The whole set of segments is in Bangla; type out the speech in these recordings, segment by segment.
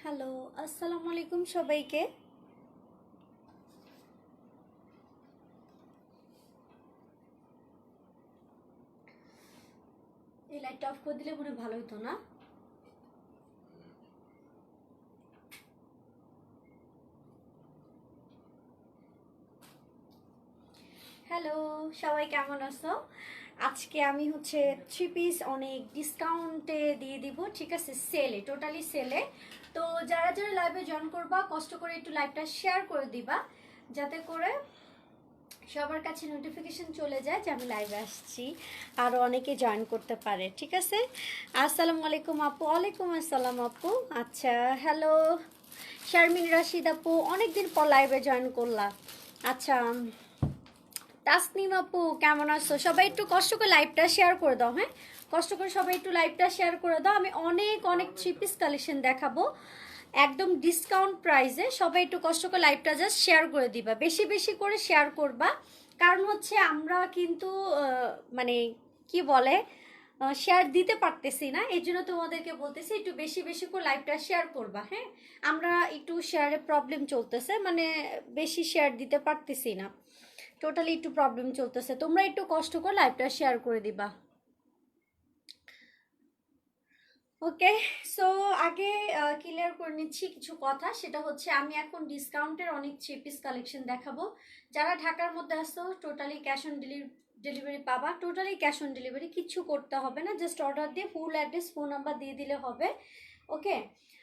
হ্যালো, আসসালামু আলাইকুম সবাইকে। এই লাইটটা অফ করে দিলে মনে ভালো হতো না? হ্যালো, সবাই কেমন আছো? আজকে আমি হচ্ছে 3 পিস অনেক ডিসকাউন্টে দিয়ে দিব, ঠিক আছে? সেলে, টোটালি সেলে। তো যারা যারা লাইভে জয়েন করবা কষ্ট করে একটু লাইভটা শেয়ার করে দিবা, যাতে করে সবার কাছে নোটিফিকেশন চলে যায় যে আমি লাইভে আসছি, আরও অনেকে জয়েন করতে পারে, ঠিক আছে? আসসালামু আলাইকুম আপু। ওয়ালাইকুম আসসালাম আপু। আচ্ছা, হ্যালো শারমিন রাশিদ আপু, অনেকদিন পর লাইভে জয়েন করলা। আচ্ছা, তাসনিম আপু কেমন আছো? সবাই একটু কষ্ট করে লাইভটা শেয়ার করে দাও, হ্যাঁ? কষ্ট করে সবাই একটু লাইভটা শেয়ার করে দাও। আমি অনেক অনেক 3 পিস কালেকশন দেখাবো একদম ডিসকাউন্ট প্রাইসে। সবাই একটু কষ্ট করে লাইভটা জাস্ট শেয়ার করে দিবা, বেশি বেশি করে শেয়ার করবা। কারণ হচ্ছে আমরা কিন্তু মানে কি বলে শেয়ার দিতে পারতেছি না, এই জন্য তোমাদেরকে বলতেছি একটু বেশি বেশি করে লাইভটা শেয়ার করবা, হ্যাঁ? আমরা একটু শেয়ারে প্রবলেম চলতেছে, মানে বেশি শেয়ার দিতে পারতেছি না, টোটালি একটু প্রবলেম চলতেছে। তোমরা একটু কষ্ট করে লাইভটা শেয়ার করে দিবা, ওকে? সো আগে ক্লিয়ার করে নিচ্ছি কিছু কথা, সেটা হচ্ছে আমি এখন ডিসকাউন্টের অনেক 3 পিস কালেকশন দেখাবো। যারা ঢাকার মধ্যে আসো টোটালি ক্যাশ অন ডেলিভারি পাবা, টোটালি ক্যাশ অন ডেলিভারি, কিছু করতে হবে না, জাস্ট অর্ডার দিয়ে ফুল অ্যাড্রেস ফোন নাম্বার দিয়ে দিলে হবে, ওকে?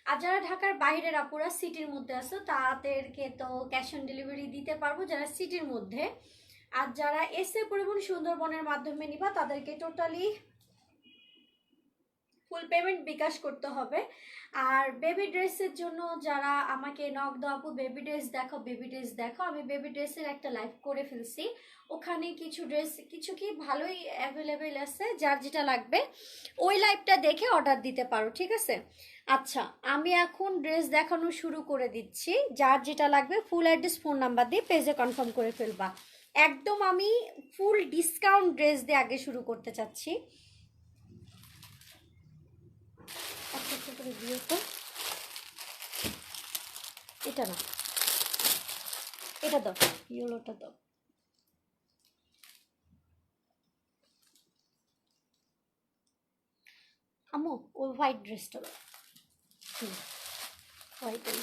আর যারা ঢাকার বাইরের আপুরা সিটির মধ্যে আসো তাদেরকে তো ক্যাশ অন ডেলিভারি দিতে পারবো, যারা সিটির মধ্যে। আর যারা এসে পরিবহন সুন্দরবনের মাধ্যমে নিবা তাদেরকে টোটালি ফুল পেমেন্ট বিকাশ করতে হবে। আর বেবি ড্রেসের জন্য যারা আমাকে নক দাও আপু বেবি ড্রেস দেখো, বেবি ড্রেস দেখো, আমি বেবি ড্রেসের একটা লাইভ করে ফেলছি, ওখানে কিছু ড্রেস কিছু কি ভালোই অ্যাভেলেবেল আছে, যার যেটা লাগবে ওই লাইভটা দেখে অর্ডার দিতে পারো, ঠিক আছে? আচ্ছা, আমি এখন ড্রেস দেখানো শুরু করে দিচ্ছি, যার যেটা লাগবে ফুল অ্যাড্রেস ফোন নাম্বার দিয়ে পেজে কনফার্ম করে ফেলবা। একদম আমি ফুল ডিসকাউন্ট ড্রেস দিয়ে আগে শুরু করতে চাচ্ছি। একটা একটা করে দিও তো, এটা না, এটা দাও, ইয়েলোটা দাও। আমো ওই হোয়াইট ড্রেসটা দাও। হুম, হোয়াইট দাও।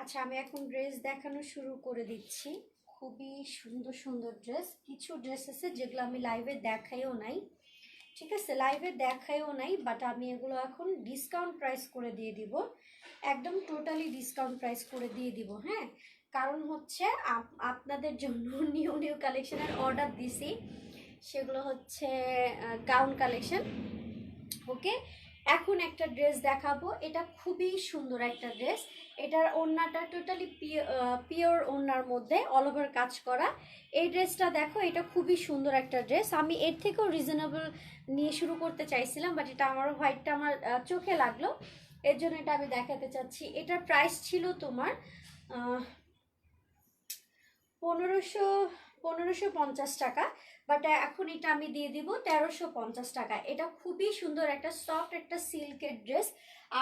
আচ্ছা, আমি এখন ড্রেস দেখানো শুরু করে দিচ্ছি। খুবই সুন্দর সুন্দর ড্রেস, কিছু ড্রেস আছে যেগুলো আমি লাইভে দেখাইও নাই, ঠিক আছে? লাইভে দেখাইও নাই, বাট আমি এগুলো এখন ডিসকাউন্ট প্রাইস করে দিয়ে দিব, একদম টোটালি ডিসকাউন্ট প্রাইস করে দিয়ে দিব, হ্যাঁ? কারণ হচ্ছে আপনাদের জন্য নিউ নিউ কালেকশনের অর্ডার দিছি, সেগুলো হচ্ছে গাউন কালেকশন, ওকে? এখন একটা ড্রেস দেখাবো, এটা খুবই সুন্দর একটা ড্রেস। এটার ওড়নাটা টোটালি পিওর ওড়নার মধ্যে অল ওভার কাজ করা। এই ড্রেসটা দেখো, এটা খুবই সুন্দর একটা ড্রেস। আমি এর থেকেও রিজনেবল নিয়ে শুরু করতে চাইছিলাম, বাট এটা আমার হোয়াইটটা আমার চোখে লাগলো, এর জন্য এটা আমি দেখাতে চাচ্ছি। এটার প্রাইস ছিল তোমার 1500 1550 টাকা, বাট এখন এটা আমি দিয়ে দিব 1350 টাকা। এটা খুবই সুন্দর একটা সফট একটা সিল্কের ড্রেস,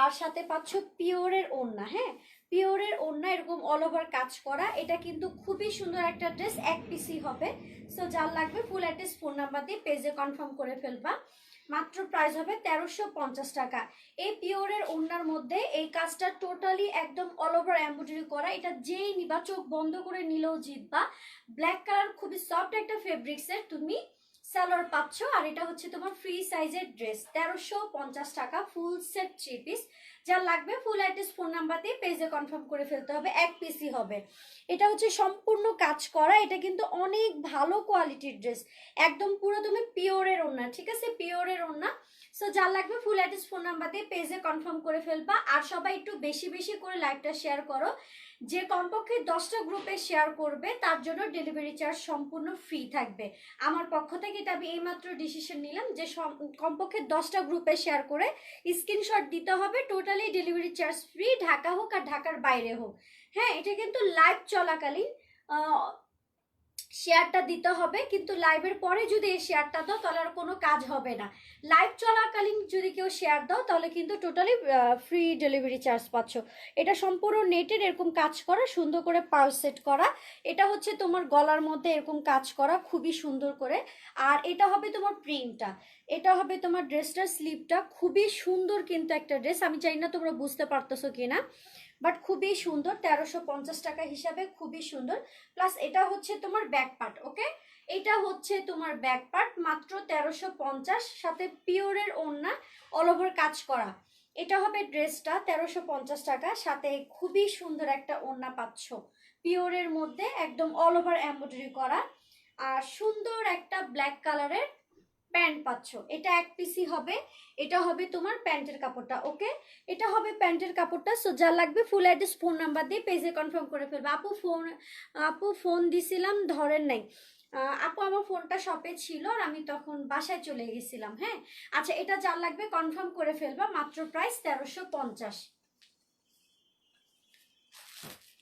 আর সাথে পাচ্ছ পিওরের ওড়না, হ্যাঁ? পিওরের ওড়না এরকম অল ওভার কাজ করা, এটা কিন্তু খুবই সুন্দর একটা ড্রেস, এক পিসি হবে। সো যার লাগবে ফুল অ্যাড্রেস ফোন নাম্বার দিয়ে পেজে কনফার্ম করে ফেলবা, মাত্র প্রাইস হবে 1350 টাকা। এই পিওরের ওড়নার মধ্যে এই কাজটা টোটালি একদম অল ওভার এমব্রয়ডারি করা, এটা যেই নিবা চোখ বন্ধ করে নিলেও জিতবা। ব্ল্যাক কালার, খুবই সফট একটা ফেব্রিক্সের তুমি সালোয়ার পাচ্ছ, আর এটা হচ্ছে তোমার ফ্রি সাইজের ড্রেস, 1350 টাকা ফুল সেট 3 পিস। যা লাগবে ফুল অ্যাড্রেস ফোন নাম্বার দিয়ে পেজে কনফার্ম করে ফেলতে হবে, এক পিসই হবে। এটা হচ্ছে সম্পূর্ণ কাজ করা, এটা কিন্তু অনেক ভালো কোয়ালিটির ড্রেস, একদম পুরো তুমি পিওরের ওড়না, ঠিক আছে? পিওরের ওড়না। সো যা লাগবে ফুল অ্যাড্রেস ফোন নাম্বার দিয়ে পেজে কনফার্ম করে ফেলবা। আর সবাই একটু বেশি বেশি করে লাইভটা শেয়ার করো, যে কমপক্ষে 10টা গ্রুপে শেয়ার করবে তার জন্য ডেলিভারি চার্জ সম্পূর্ণ ফ্রি থাকবে। আমার পক্ষ থেকে এটা আমি এইমাত্র ডিসিশন নিলাম যে কমপক্ষে 10টা গ্রুপে শেয়ার করে স্ক্রিনশট দিতে হবে, totally delivery charge free, Dhaka হোক আর ঢাকার বাইরে হোক। হ্যাঁ, এটা কিন্তু লাইভ চলাকালীন শেয়ারটা দিতে হবে, কিন্তু লাইভের পরে যদি এই শেয়ারটা দাও তাহলে আর কোনো কাজ হবে না। লাইভ চলাকালীন যদি কেউ শেয়ার দাও তাহলে কিন্তু টোটালি ফ্রি ডেলিভারি চার্জ পাচ্ছ। এটা সম্পূর্ণ নেটের এরকম কাজ করা, সুন্দর করে পার্ল সেট করা। এটা হচ্ছে তোমার গলার মধ্যে এরকম কাজ করা খুবই সুন্দর করে। আর এটা হবে তোমার প্রিন্টটা, এটা হবে তোমার ড্রেসটার স্লিপটা, খুবই সুন্দর কিন্তু একটা ড্রেস। আমি চাই না তোমরা বুঝতে পারতেছো কিনা, বাট খুবই সুন্দর, 1350 টাকা হিসাবে খুবই সুন্দর। প্লাস এটা হচ্ছে তোমার ব্যাক পার্ট, ওকে, এটা হচ্ছে তোমার ব্যাক পার্ট, মাত্র 1350, সাথে পিওরের ওড়না, অল ওভার কাজ করা। এটা হবে ড্রেসটা 1350 টাকা, সাথে খুবই সুন্দর একটা ওড়না পাচ্ছ পিওরের মধ্যে, একদম অল ওভার এমব্রয়ডারি করা। আর সুন্দর একটা ব্ল্যাক কালারের প্যান্ট পাচ্ছ, এটা এক পিসই হবে। এটা হবে তোমার প্যান্টের কাপড়টা, ওকে, এটা হবে প্যান্টের কাপড়টা। সো যা লাগবে ফুল অ্যাড্রেস ফোন নাম্বার দিয়ে পেজে কনফার্ম করে ফেলবে। আপু ফোন দিছিলাম ধরেন নাই। আপু আমার ফোনটা শপে ছিল আর আমি তখন বাসায় চলে গেছিলাম। হ্যাঁ, আচ্ছা, এটা যা লাগবে কনফার্ম করে ফেলবা, মাত্র প্রাইস 1350।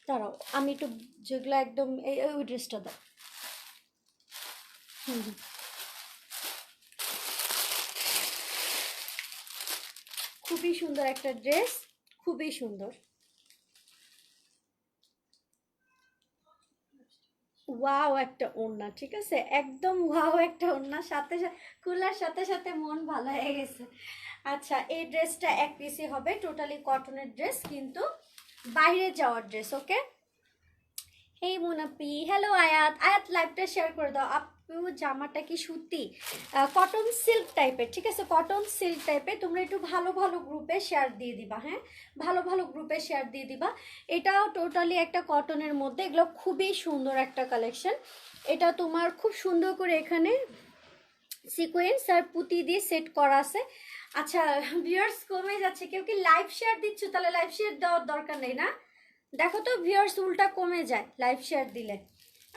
দাঁড়াও আমি একটু, যেগুলো একদম ওই ড্রেসটা দাও। হুম, খুবই সুন্দর একটা ড্রেস, খুবই সুন্দর। ওয়াও একটা ওড়না, ঠিক আছে, একদম ওয়াও একটা ওড়না, সাথে কুলার সাথে সাথে মন ভালো হয়ে গেছে। আচ্ছা, এই ড্রেসটা এক পিসই হবে, টোটালি কটনের ড্রেস, কিন্তু বাইরে যাওয়ার ড্রেস, ওকে। এই মুনাপি, হ্যালো আয়াত, আয়াত লাইভটা শেয়ার করে দাও। আপু জামাটা কি সুতি? কটন সিল্ক টাইপের, ঠিক আছে, কটন সিল্ক টাইপের। তোমরা একটু ভালো ভালো গ্রুপে শেয়ার দিয়ে দিবা, হ্যাঁ, ভালো ভালো গ্রুপে শেয়ার দিয়ে দিবা। এটাও টোটালি একটা কটনের মধ্যে, এগুলো খুবই সুন্দর একটা কালেকশন। এটা তোমার খুব সুন্দর করে এখানে সিকোয়েন্স আর পুঁতি দিয়ে সেট করা আছে। আচ্ছা, ভিউয়ার্স কমে যাচ্ছে, কেউ কি লাইভ শেয়ার দিচ্ছ? তাহলে লাইভ শেয়ার দেওয়ার দরকার নেই না, দেখো তো ভিউয়ার্স উল্টা কমে যায় লাইভ শেয়ার দিলে।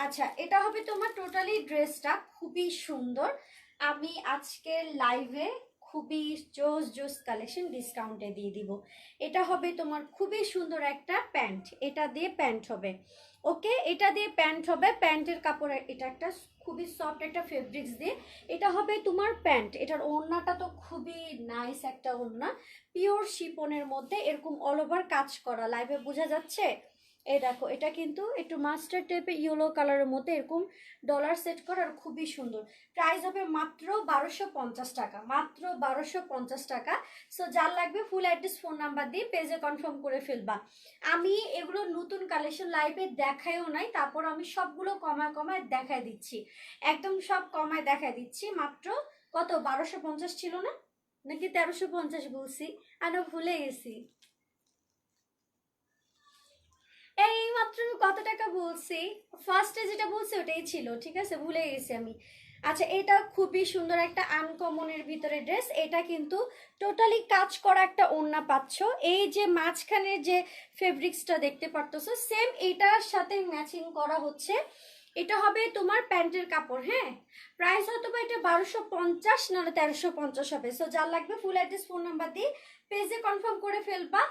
আচ্ছা, এটা হবে তোমার টোটালি ড্রেসটা খুবই সুন্দর। আমি আজকে লাইভে খুবই জোস জোস কালেকশন ডিসকাউন্টে দিয়ে দিব। এটা হবে তোমার খুবই সুন্দর একটা প্যান্ট, এটা দিয়ে প্যান্ট হবে, ওকে, এটা দিয়ে প্যান্ট হবে। প্যান্টের কাপড় এটা একটা খুবই সফট একটা ফেব্রিক্স দিয়ে, এটা হবে তোমার প্যান্ট। এটার ওড়নাটা তো খুবই নাইস একটা ওড়না, পিওর শিপনের মধ্যে এরকম অল ওভার কাজ করা, লাইভে বোঝা যাচ্ছে। এই দেখো, এটা কিন্তু একটু মাস্টার টাইপের ইয়েলো কালারের মধ্যে এরকম ডলার সেট করা, আর খুবই সুন্দর। প্রাইস হবে মাত্র 1250 টাকা, মাত্র 1250 টাকা। সো যার লাগবে ফুল অ্যাড্রেস ফোন নাম্বার দিয়ে পেজে কনফার্ম করে ফেলবা। আমি এগুলো নতুন কালেকশন লাইভে দেখাইও নাই, তারপর আমি সবগুলো কমায় কমায় দেখাই দিচ্ছি, একদম সব কমায় দেখাই দিচ্ছি। মাত্র কত, 1250 ছিল না, নাকি 1350 বলছি? আমি ভুলে গেছি, এই মাত্র কত টাকা বলছি, ফার্স্টে যেটা বলছি ওটাই ছিল, ঠিক আছে, ভুলে গেছি আমি। আচ্ছা, এটা খুবই সুন্দর একটা আনকমনের ভিতরে ড্রেস, এটা কিন্তু টোটালি কাজ করা একটা ওড়না পাচ্ছ। এই যে মাঝখানের যে ফেব্রিক্সটা দেখতে পারতেছো সেম এটার সাথে ম্যাচিং করা হচ্ছে। এটা হবে তোমার প্যান্টের কাপড়, হ্যাঁ, প্রাইস হয়তো বা এটা 1250 নাহলে 1350 হবে। সো যার লাগবে ফুল অ্যাড্রেস ফোন নাম্বার দিয়ে পেজে কনফার্ম করে ফেলবা।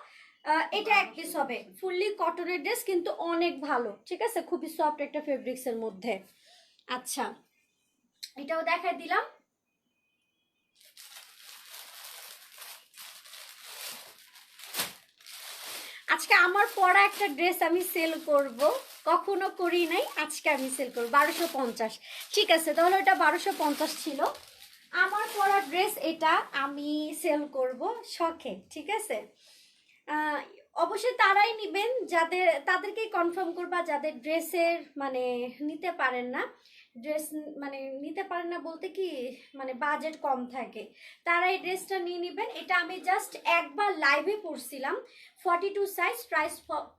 এটা এক পিস হবে, ফুললি কটনের ড্রেস, কিন্তু অনেক ভালো, ঠিক আছে, খুবই সফট একটা ফেব্রিক্স এর মধ্যে। আচ্ছা, এটাও দেখাই দিলাম। আজকে আমার পরা একটা ড্রেস আমি সেল করব, কখনো করি নাই, আজকে আমি সেল করবো 1250, ঠিক আছে, তাহলে ওটা 1250 ছিল। আমার পরা ড্রেস এটা আমি সেল করব শখে, ঠিক আছে। অবশ্যই তারাই নিবেন যাদের, তাদেরকেই কনফার্ম করবা যাদের ড্রেসের মানে নিতে পারেন না, ড্রেস মানে নিতে পারেন না বলতে কি, মানে বাজেট কম থাকে, তারা এই ড্রেসটা নিয়ে নেবেন। এটা আমি জাস্ট একবার লাইভে পরছিলাম, 42 সাইজ, প্রাইস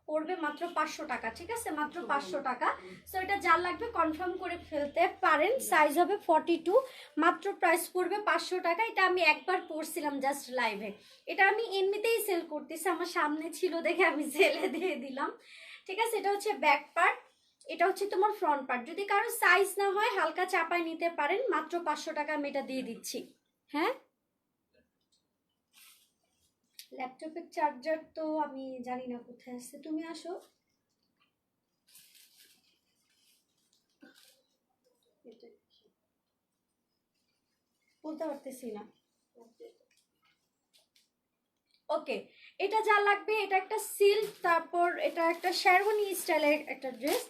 পড়বে মাত্র 500 টাকা, ঠিক আছে, মাত্র 500 টাকা। সো এটা যার লাগবে কনফার্ম করে ফেলতে পারেন, সাইজ হবে 42, মাত্র প্রাইস পড়বে 500 টাকা। এটা আমি একবার পরছিলাম জাস্ট লাইভে, এটা আমি এমনিতেই সেল করতেছি, আমার সামনে ছিল দেখে আমি সেলে দিয়ে দিলাম। ঠিক আছে, এটা হচ্ছে ব্যাক পার্ট, এটা হচ্ছে তোমার ফ্রন্ট পার্ট। যদি কারো সাইজ না হয় হালকা চাপায় নিতে পারেন, মাত্র 500 টাকা আমি এটা দিয়ে দিচ্ছি। হ্যাঁ, ল্যাপটপের চার্জার তো আমি জানি না কোথায় আছে, তুমি আসো। বলতে পারতেছি না। ওকে, এটা যা লাগবে, এটা একটা সিল্ক, তারপর এটা একটা শেরওয়ানি স্টাইলের একটা ড্রেস।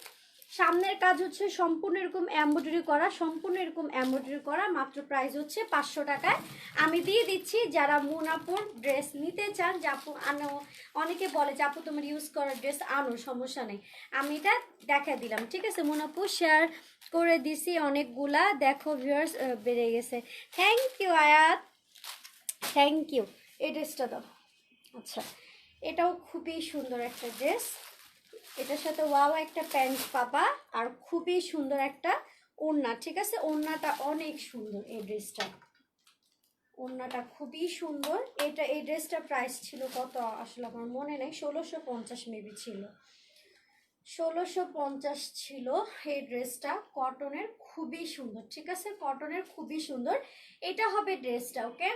সামনের কাজ হচ্ছে সম্পূর্ণ এরকম এমব্রয়ডারি করা, সম্পূর্ণ এরকম এমব্রয়ডারি করা, মাত্র প্রাইস হচ্ছে 500 টাকায় আমি দিয়ে দিচ্ছি। যারা মুনাপুর ড্রেস নিতে চান, জাপু আনো, অনেকে বলে জাপু তোমার ইউজ করা ড্রেস আনো, সমস্যা নেই, আমি এটা দেখা দিলাম। ঠিক আছে, মুনাপুর শেয়ার করে দিছি অনেকগুলা, দেখো ভিউয়ার্স বেড়ে গেছে। থ্যাংক ইউ আয়াত, থ্যাংক ইউ। এই ড্রেসটা দাও। আচ্ছা, এটাও খুবই সুন্দর একটা ড্রেস, এটার সাথে ওয়াও একটা প্যান্ট পাবা, আর খুবই সুন্দর একটা ওড়না। ঠিক আছে, ওড়নাটা অনেক সুন্দর, এই ড্রেসটা ওড়নাটা খুবই সুন্দর। এটা এই ড্রেসটার প্রাইস ছিল কত আসলে আমার মনে নেই, 1650 মেবি ছিল, 1650 ছিল এই ড্রেসটা। কটনের, খুবই সুন্দর। ঠিক আছে, কটনের খুবই সুন্দর। এটা হবে ড্রেসটা। ওকে,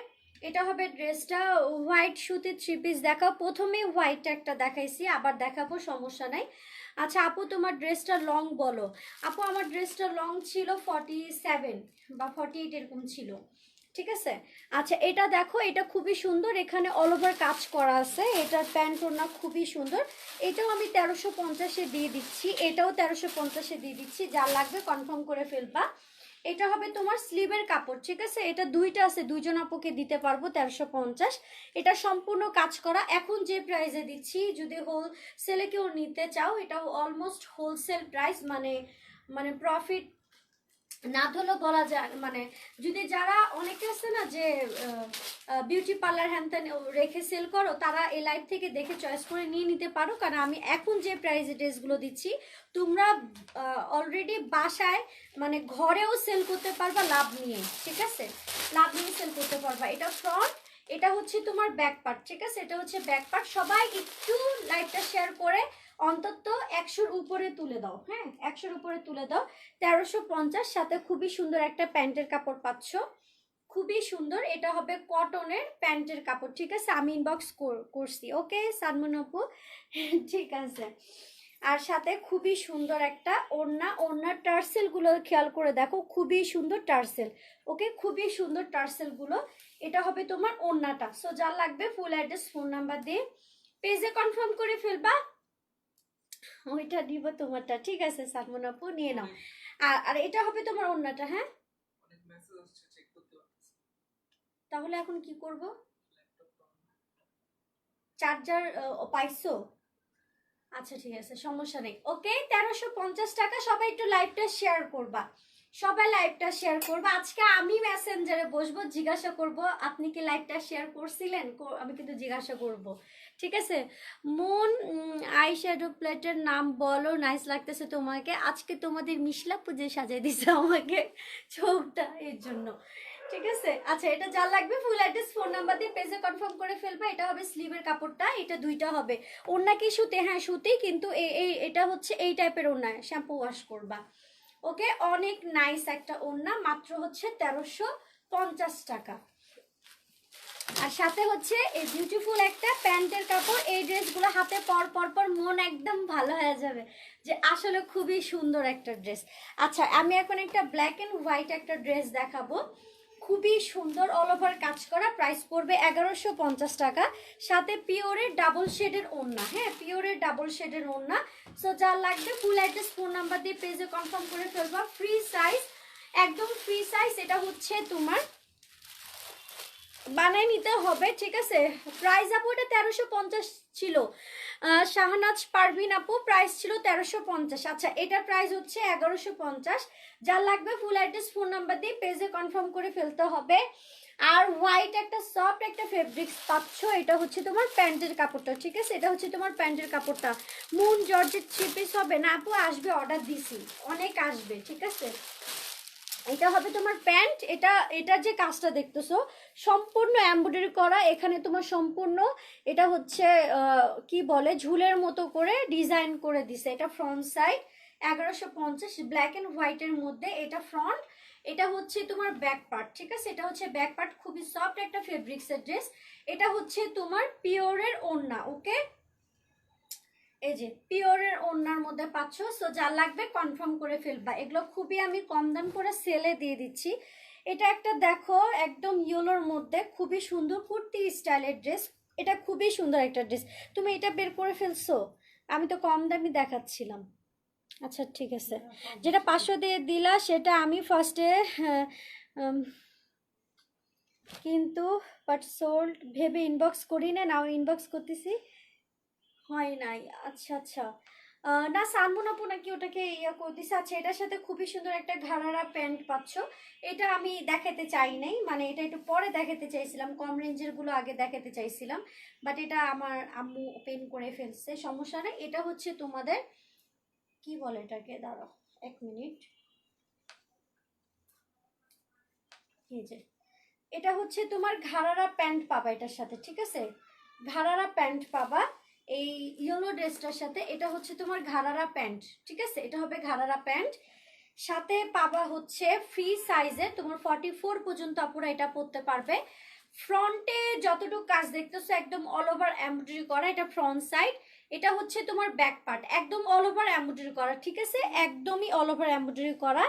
এটা হবে ড্রেসটা। হোয়াইট সুতির 3 পিস দেখাও, প্রথমে হোয়াইট একটা দেখাইছি, আবার দেখাবো, সমস্যা নাই। আচ্ছা আপু, তোমার ড্রেসটা লং বলো। আপু আমার ড্রেসটা লং ছিল 47 বা 48 এরকম ছিল। ঠিক আছে, আচ্ছা এটা দেখো, এটা খুবই সুন্দর, এখানে অল ওভার কাজ করা আছে, এটার প্যান্ট ওড়না খুবই সুন্দর। এটাও আমি 1350-এ দিয়ে দিচ্ছি, এটাও 1350-এ দিয়ে দিচ্ছি, যার লাগবে কনফার্ম করে ফেলবা। এটা হবে তোমার স্লিভের কাপড়। ঠিক আছে, এটা দুইটা আছে, দুইজন আপুকে দিতে পারবো 1350। এটা সম্পূর্ণ কাজ করা। এখন যে প্রাইসে দিচ্ছি, যদি হোলসেলে কেউ নিতে চাও, এটাও অলমোস্ট হোলসেল প্রাইস, মানে মানে প্রফিট না ধরলেও বলা যায়, মানে যদি যারা অনেকে আছে না যে বিউটি পার্লার হ্যান ত্যান রেখে সেল করো, তারা এই লাইভ থেকে দেখে চয়েস করে নিয়ে নিতে পারো। কারণ আমি এখন যে প্রাইসে ড্রেসগুলো দিচ্ছি, তোমরা অলরেডি বাসায় মানে ঘরেও সেল করতে পারবা লাভ নিয়ে। ঠিক আছে, লাভ নিয়ে সেল করতে পারবা। এটা ফ্রন্ট, এটা হচ্ছে তোমার ব্যাক পার্ট। ঠিক আছে, এটা হচ্ছে ব্যাক পার্ট। সবাই একটু লাইভটা শেয়ার করে অন্তত 100-র উপরে তুলে দাও। হ্যাঁ, 100-র উপরে তুলে দাও। 1350, সাথে খুবই সুন্দর একটা প্যান্টের কাপড় পাচ্ছ, খুবই সুন্দর। এটা হবে কটনের প্যান্টের কাপড়। ঠিক আছে, আমি ইনবক্স করছি। ওকে সানমুন আপু, ঠিক আছে। আর সাথে খুবই সুন্দর একটা ওড়না, ওড়নার টার্সেল গুলো খেয়াল করে দেখো, খুবই সুন্দর টার্সেল। ওকে, খুবই সুন্দর টার্সেল গুলো। এটা হবে তোমার ওড়নাটা। সো যা লাগবে ফুল অ্যাড্রেস ফোন নাম্বার দিয়ে পেজে কনফার্ম করে ফেলবা, ওইটা দিব তোমারটা। ঠিক আছে সালমান আপু, নিয়ে নাও। আর এটা হবে তোমার ওড়নাটা। হ্যাঁ, তাহলে এখন কি করব? চার্জার পাইছো? আচ্ছা ঠিক আছে, সমস্যা নেই। ওকে, 1350 টাকা। সবাই একটু লাইভটা শেয়ার করবা, সবাই লাইভটা শেয়ার করবা। আজকে আমি মেসেঞ্জারে বসবো, জিজ্ঞাসা করব আপনি কি লাইভটা শেয়ার করছিলেন, আমি কিন্তু জিজ্ঞাসা করব। ঠিক আছে, মুন আই শ্যাডো প্লেটের নাম বলো, নাইস লাগতেছে তোমাকে। আজকে তোমাদের মিশলা পুজো সাজাই দিছে আমাকে চোখটা, এর জন্য। ঠিক আছে, আচ্ছা এটা যা লাগবে ফুল অ্যাড্রেস ফোন নাম্বার দিয়ে পেজে কনফার্ম করে ফেলবা। এটা হবে স্লিভের কাপড়টা, এটা দুইটা হবে। ওড়না কি সুতে? হ্যাঁ সুতেই, কিন্তু এটা হচ্ছে এই টাইপের ওড়না, শ্যাম্পু ওয়াশ করবা। ওকে, অনেক নাইস একটা ওড়না, মাত্র হচ্ছে 1350 টাকা। আর সাথে হচ্ছে এই বিউটিফুল একটা প্যান্টের কাপড়। এই ড্রেসগুলো হাতে পর পর পর মন একদম ভালো হয়ে যাবে যে আসলে খুবই সুন্দর একটা ড্রেস। আচ্ছা আমি এখন একটা ব্ল্যাক এন্ড হোয়াইট একটা ড্রেস দেখাবো, খুবই সুন্দর, অল ওভার কাজ করা। প্রাইস পড়বে 1150 টাকা, সাথে পিওরের ডাবল শেডের ওড়না। হ্যাঁ, পিওরের ডাবল শেডের ওড়না। সো যা লাগবে ফুল অ্যাড্রেস ফোন নাম্বার দিয়ে পেজে কনফার্ম করে ফেলবা। ফ্রি সাইজ, একদম ফ্রি সাইজ। এটা হচ্ছে তোমার বানাই নিতে হবে। ঠিক আছে, প্রাইস আপু এটা 1350 ছিল। শাহনাজ পারভিন আপু, প্রাইস ছিল 1350। আচ্ছা এটার প্রাইস হচ্ছে 1150। যার লাগবে ফুল অ্যাড্রেস ফোন নাম্বার দিয়ে পেজে কনফার্ম করে ফেলতে হবে। আর হোয়াইট একটা সফট একটা ফেব্রিক্স পাচ্ছ, এটা হচ্ছে তোমার প্যান্টের কাপড়টা। ঠিক আছে, এটা হচ্ছে তোমার প্যান্টের কাপড়টা। মুন জর্জেট 3 পিস হবে না আপু? আসবে, অর্ডার দিছি, অনেক আসবে। ঠিক আছে, এটা হবে তোমার প্যান্ট। এটার যে কাজটা দেখতেছো সম্পূর্ণ এমব্রয়ডারি করা, এখানে তোমার সম্পূর্ণ এটা হচ্ছে কি বলে ঝুলের মতো করে ডিজাইন করে দিছে। এটা ফ্রন্ট সাইড 1150 ব্ল্যাক এন্ড হোয়াইটের মধ্যে, এটা ফ্রন্ট। এটা হচ্ছে তোমার ব্যাক পার্ট, ঠিক আছে, এটা হচ্ছে ব্যাক পার্ট। খুবই সফট একটা ফেব্রিক্সের ড্রেস। এটা হচ্ছে তোমার পিওরের ওড়না, ওকে, এই যে পিওরের ওড়নার মধ্যে পাচ্ছ। সো যা লাগবে কনফার্ম করে ফেলবা। এগুলো খুবই আমি কম দাম করে সেলে দিয়ে দিচ্ছি। এটা একটা দেখো একদম ইয়েলোর মধ্যে খুবই সুন্দর কুর্তি স্টাইলের ড্রেস। এটা খুবই সুন্দর একটা ড্রেস। তুমি এটা বের করে ফেলছো? আমি তো কম দামি দেখাচ্ছিলাম। আচ্ছা ঠিক আছে, যেটা 500 দিয়ে দিলা সেটা আমি ফার্স্টে কিন্তু বাট সোল্ড ভেবে ইনবক্স করি না, নাও ইনবক্স করতেছি, হয় নাই। আচ্ছা আচ্ছা, না সানমুন আপু নাকি ওটাকে ইয়ে করে দিছে। আচ্ছা, এটার সাথে খুবই সুন্দর একটা ঘাড়ারা প্যান্ট পাচ্ছ। এটা আমি দেখাতে চাই নাই, মানে এটা একটু পরে দেখাতে চাইছিলাম, কম রেঞ্জের গুলো আগে দেখাতে চাইছিলাম, বাট এটা আমার আম্মু ওপেন করে ফেলছে, সমস্যা নেই। এটা হচ্ছে তোমাদের কি বলে এটাকে, দাঁড়াও 1 মিনিট, এই যে এটা হচ্ছে তোমার ঘাড়ারা প্যান্ট পাবা এটার সাথে, ঠিক আছে, ঘাড়ারা প্যান্ট পাবা এই ইয়েলো ড্রেসটার সাথে। এটা হচ্ছে তোমার ঘাড়ারা প্যান্ট, ঠিক আছে, এটা হবে ঘাড়ারা প্যান্ট। সাথে পাবা হচ্ছে ফ্রি সাইজে তোমার 44 পর্যন্ত আপুরা এটা পরতে পারবে। ফ্রন্টে যতটুকু কাজ দেখতেছো একদম অল ওভার এমব্রয়ডারি করা, এটা ফ্রন্ট সাইড। এটা হচ্ছে তোমার ব্যাক পার্ট, একদম অল ওভার এমব্রয়ডারি করা, ঠিক আছে, একদমই অল ওভার এমব্রয়ডারি করা।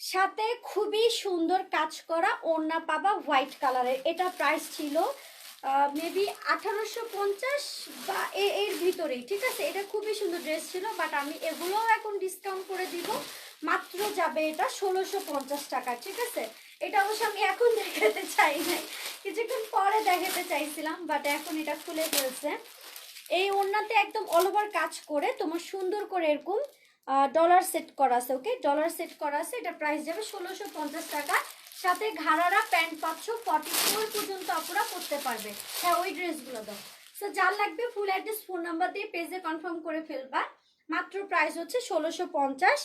সাথে খুবই সুন্দর কাজ করা ওড়না পাবা হোয়াইট কালারের। এটা প্রাইস ছিল মেবি 1850 বা এর ভিতরেই, ঠিক আছে। এটা খুবই সুন্দর ড্রেস ছিল, বাট আমি এগুলোও এখন ডিসকাউন্ট করে দিব, মাত্র যাবে এটা 1650 টাকা, ঠিক আছে। এটা অবশ্য আমি এখন দেখাতে চাই নাই, কিছুক্ষণ পরে দেখাতে চাইছিলাম, বাট এখন এটা খুলে ফেলছে। এই ওড়নাতে একদম অল ওভার কাজ করে তোমার সুন্দর করে এরকম ডলার সেট করা আছে, ওকে, ডলার সেট করা আছে। এটা প্রাইস যাবে 1650 টাকা। সাথে ঘাড়ারা প্যান্ট পাচ্ছ 44 পর্যন্ত আপনারা পরতে পারবে। হ্যাঁ ওই ড্রেসগুলো দাও। সো যার লাগবে ফুল অ্যাড্রেস ফোন নাম্বার দিয়ে পেজে কনফার্ম করে ফেলবা। মাত্র প্রাইস হচ্ছে 1650।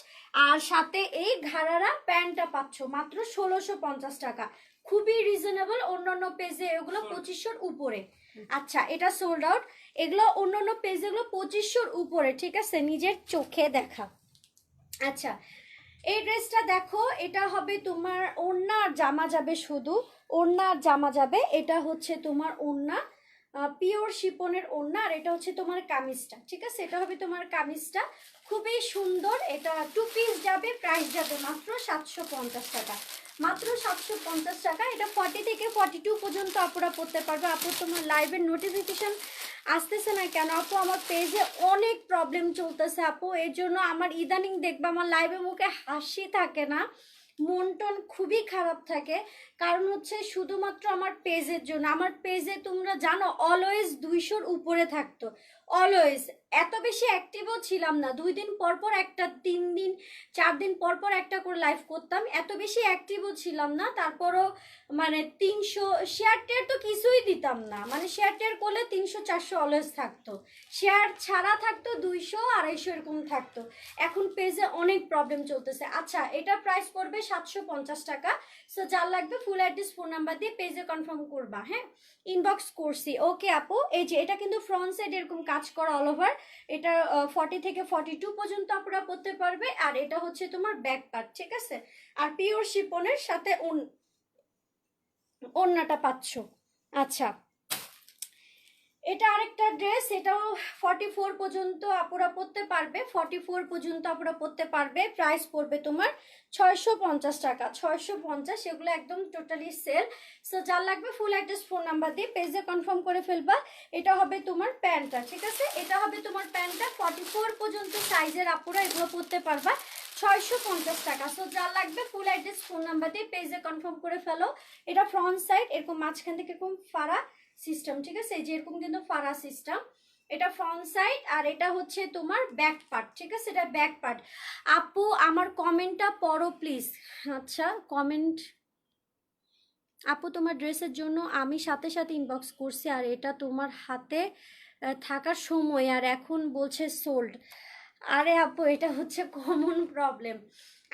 আর সাথে এই ঘাড়ারা প্যান্টটা পাচ্ছ মাত্র 1650 টাকা, খুবই রিজনেবল। অন্যান্য পেজে এগুলো 2500 উপরে। আচ্ছা, এটা সোল্ড আউট। এগুলো অন্যান্য পেজে এগুলো 2500 উপরে, ঠিক আছে, নিজের চোখে দেখা। আচ্ছা, এই ড্রেসটা দেখো, এটা হবে তোমার ওড়না আর জামা যাবে, শুধু ওড়না আর জামা যাবে। এটা হচ্ছে তোমার ওড়না, পিওর শিপনের ওড়না, আর এটা হচ্ছে তোমার কামিজটা, ঠিক আছে, এটা হবে তোমার কামিজটা। খুবই সুন্দর। এটা 2 পিস যাবে, প্রাইস যাবে মাত্র 750 টাকা, মাত্র 750 টাকা। এটা 40 থেকে 42 পর্যন্ত আপুরা পড়তে পারবে। আপু তোমার লাইভের নোটিফিকেশন আসতেছে না কেন আপু? আমার পেজে অনেক প্রবলেম চলতেছে আপু, এর জন্য আমার ইদানিং দেখবা আমার লাইভে মুখে হাসি থাকে না, মন টন খুবই খারাপ থাকে। কারণ হচ্ছে শুধুমাত্র আমার পেজের জন্য। আমার পেজে তোমরা জানো অলওয়েজ 200-র উপরে থাকতো, অলওয়েজ। এত বেশি অ্যাক্টিভও ছিলাম না, 2 দিন পর পর একটা, 3 দিন 4 দিন পর পর একটা করে লাইভ করতাম, এত বেশি অ্যাক্টিভও ছিলাম না। তারপরও মানে 300 শেয়ার টেয়ার তো কিছুই দিতাম না, মানে শেয়ার টেয়ার করলে 300-400 অলওয়েজ থাকতো, শেয়ার ছাড়া থাকতো 200-250 এরকম থাকতো। এখন পেজে অনেক প্রবলেম চলতেছে। আচ্ছা, এটা প্রাইস পড়বে 750 টাকা। সো যার লাগবে ফুল অ্যাড্রেস ফোন নাম্বার দিয়ে পেজে কনফার্ম করবা, হ্যাঁ, ইনবক্স করছি, ওকে আপু। এই যে এটা কিন্তু ফ্রন্ট সাইড এরকম কাজ করা অল ওভার। এটা 40 থেকে 42 পর্যন্ত আপনারা পড়তে পারবে। আর এটা হচ্ছে তোমার ব্যাক পার্ট, ঠিক আছে, আর পিওর শিপনের সাথে ওড়নাটা পাচ্ছ। আচ্ছা, এটা আরেকটা ড্রেস, এটাও 44 পর্যন্ত আপুরা পরতে পারবে, 44 পর্যন্ত আপুরা পরতে পারবে। প্রাইস পড়বে তোমার 650 টাকা, 650। এগুলো একদম টোটালি সেল। সো যার লাগবে ফুল অ্যাড্রেস ফোন নাম্বার দিয়ে পেজে কনফার্ম করে ফেলবা। এটা হবে তোমার প্যান্টটা, ঠিক আছে, এটা হবে তোমার প্যান্টটা। 44 পর্যন্ত সাইজের আপুরা এগুলো পরতে পারবা, 650 টাকা। সো যার লাগবে ফুল অ্যাড্রেস ফোন নাম্বার দিয়ে পেজে কনফার্ম করে ফেলো। এটা ফ্রন্ট সাইড এরকম মাঝখান থেকে এরকম ফাড়া সিস্টেম, ঠিক আছে, যেরকম কিন্তু ফাড়া সিস্টেম। এটা ফ্রন্ট সাইড, আর এটা হচ্ছে তোমার ব্যাক পার্ট, ঠিক আছে, এটা ব্যাক পার্ট। আপু আমার কমেন্টটা পড়ো প্লিজ। আচ্ছা, কমেন্ট আপু তোমার ড্রেসের জন্য আমি সাথে সাথে ইনবক্স করছি, আর এটা তোমার হাতে থাকার সময় আর এখন বলছে সোল্ড। আরে আপু, এটা হচ্ছে কমন প্রবলেম।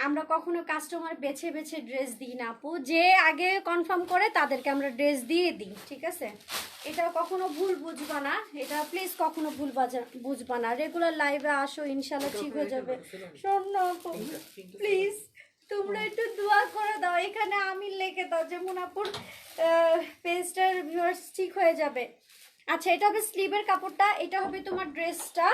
আমরা কখনো কাস্টমার বেছে বেছে ড্রেস দিই না আপু, যে আগে কনফার্ম করে তাদেরকে আমরা ড্রেস দিয়ে দিই, ঠিক আছে? এটা কখনো ভুল বুঝবা না, এটা প্লিজ কখনো ভুল বুঝবা না। রেগুলার লাইভে আসো, ইনশাল্লাহ ঠিক হয়ে যাবে। শোনো আপু প্লিজ, তোমরা একটু দোয়া করে দাও, এখানে আমি লিখে দাও যে মুনাপুর পেজটার ভিউয়ার্স ঠিক হয়ে যাবে। আচ্ছা, এটা হবে স্লিভের কাপড়টা, এটা হবে তোমার ড্রেসটা,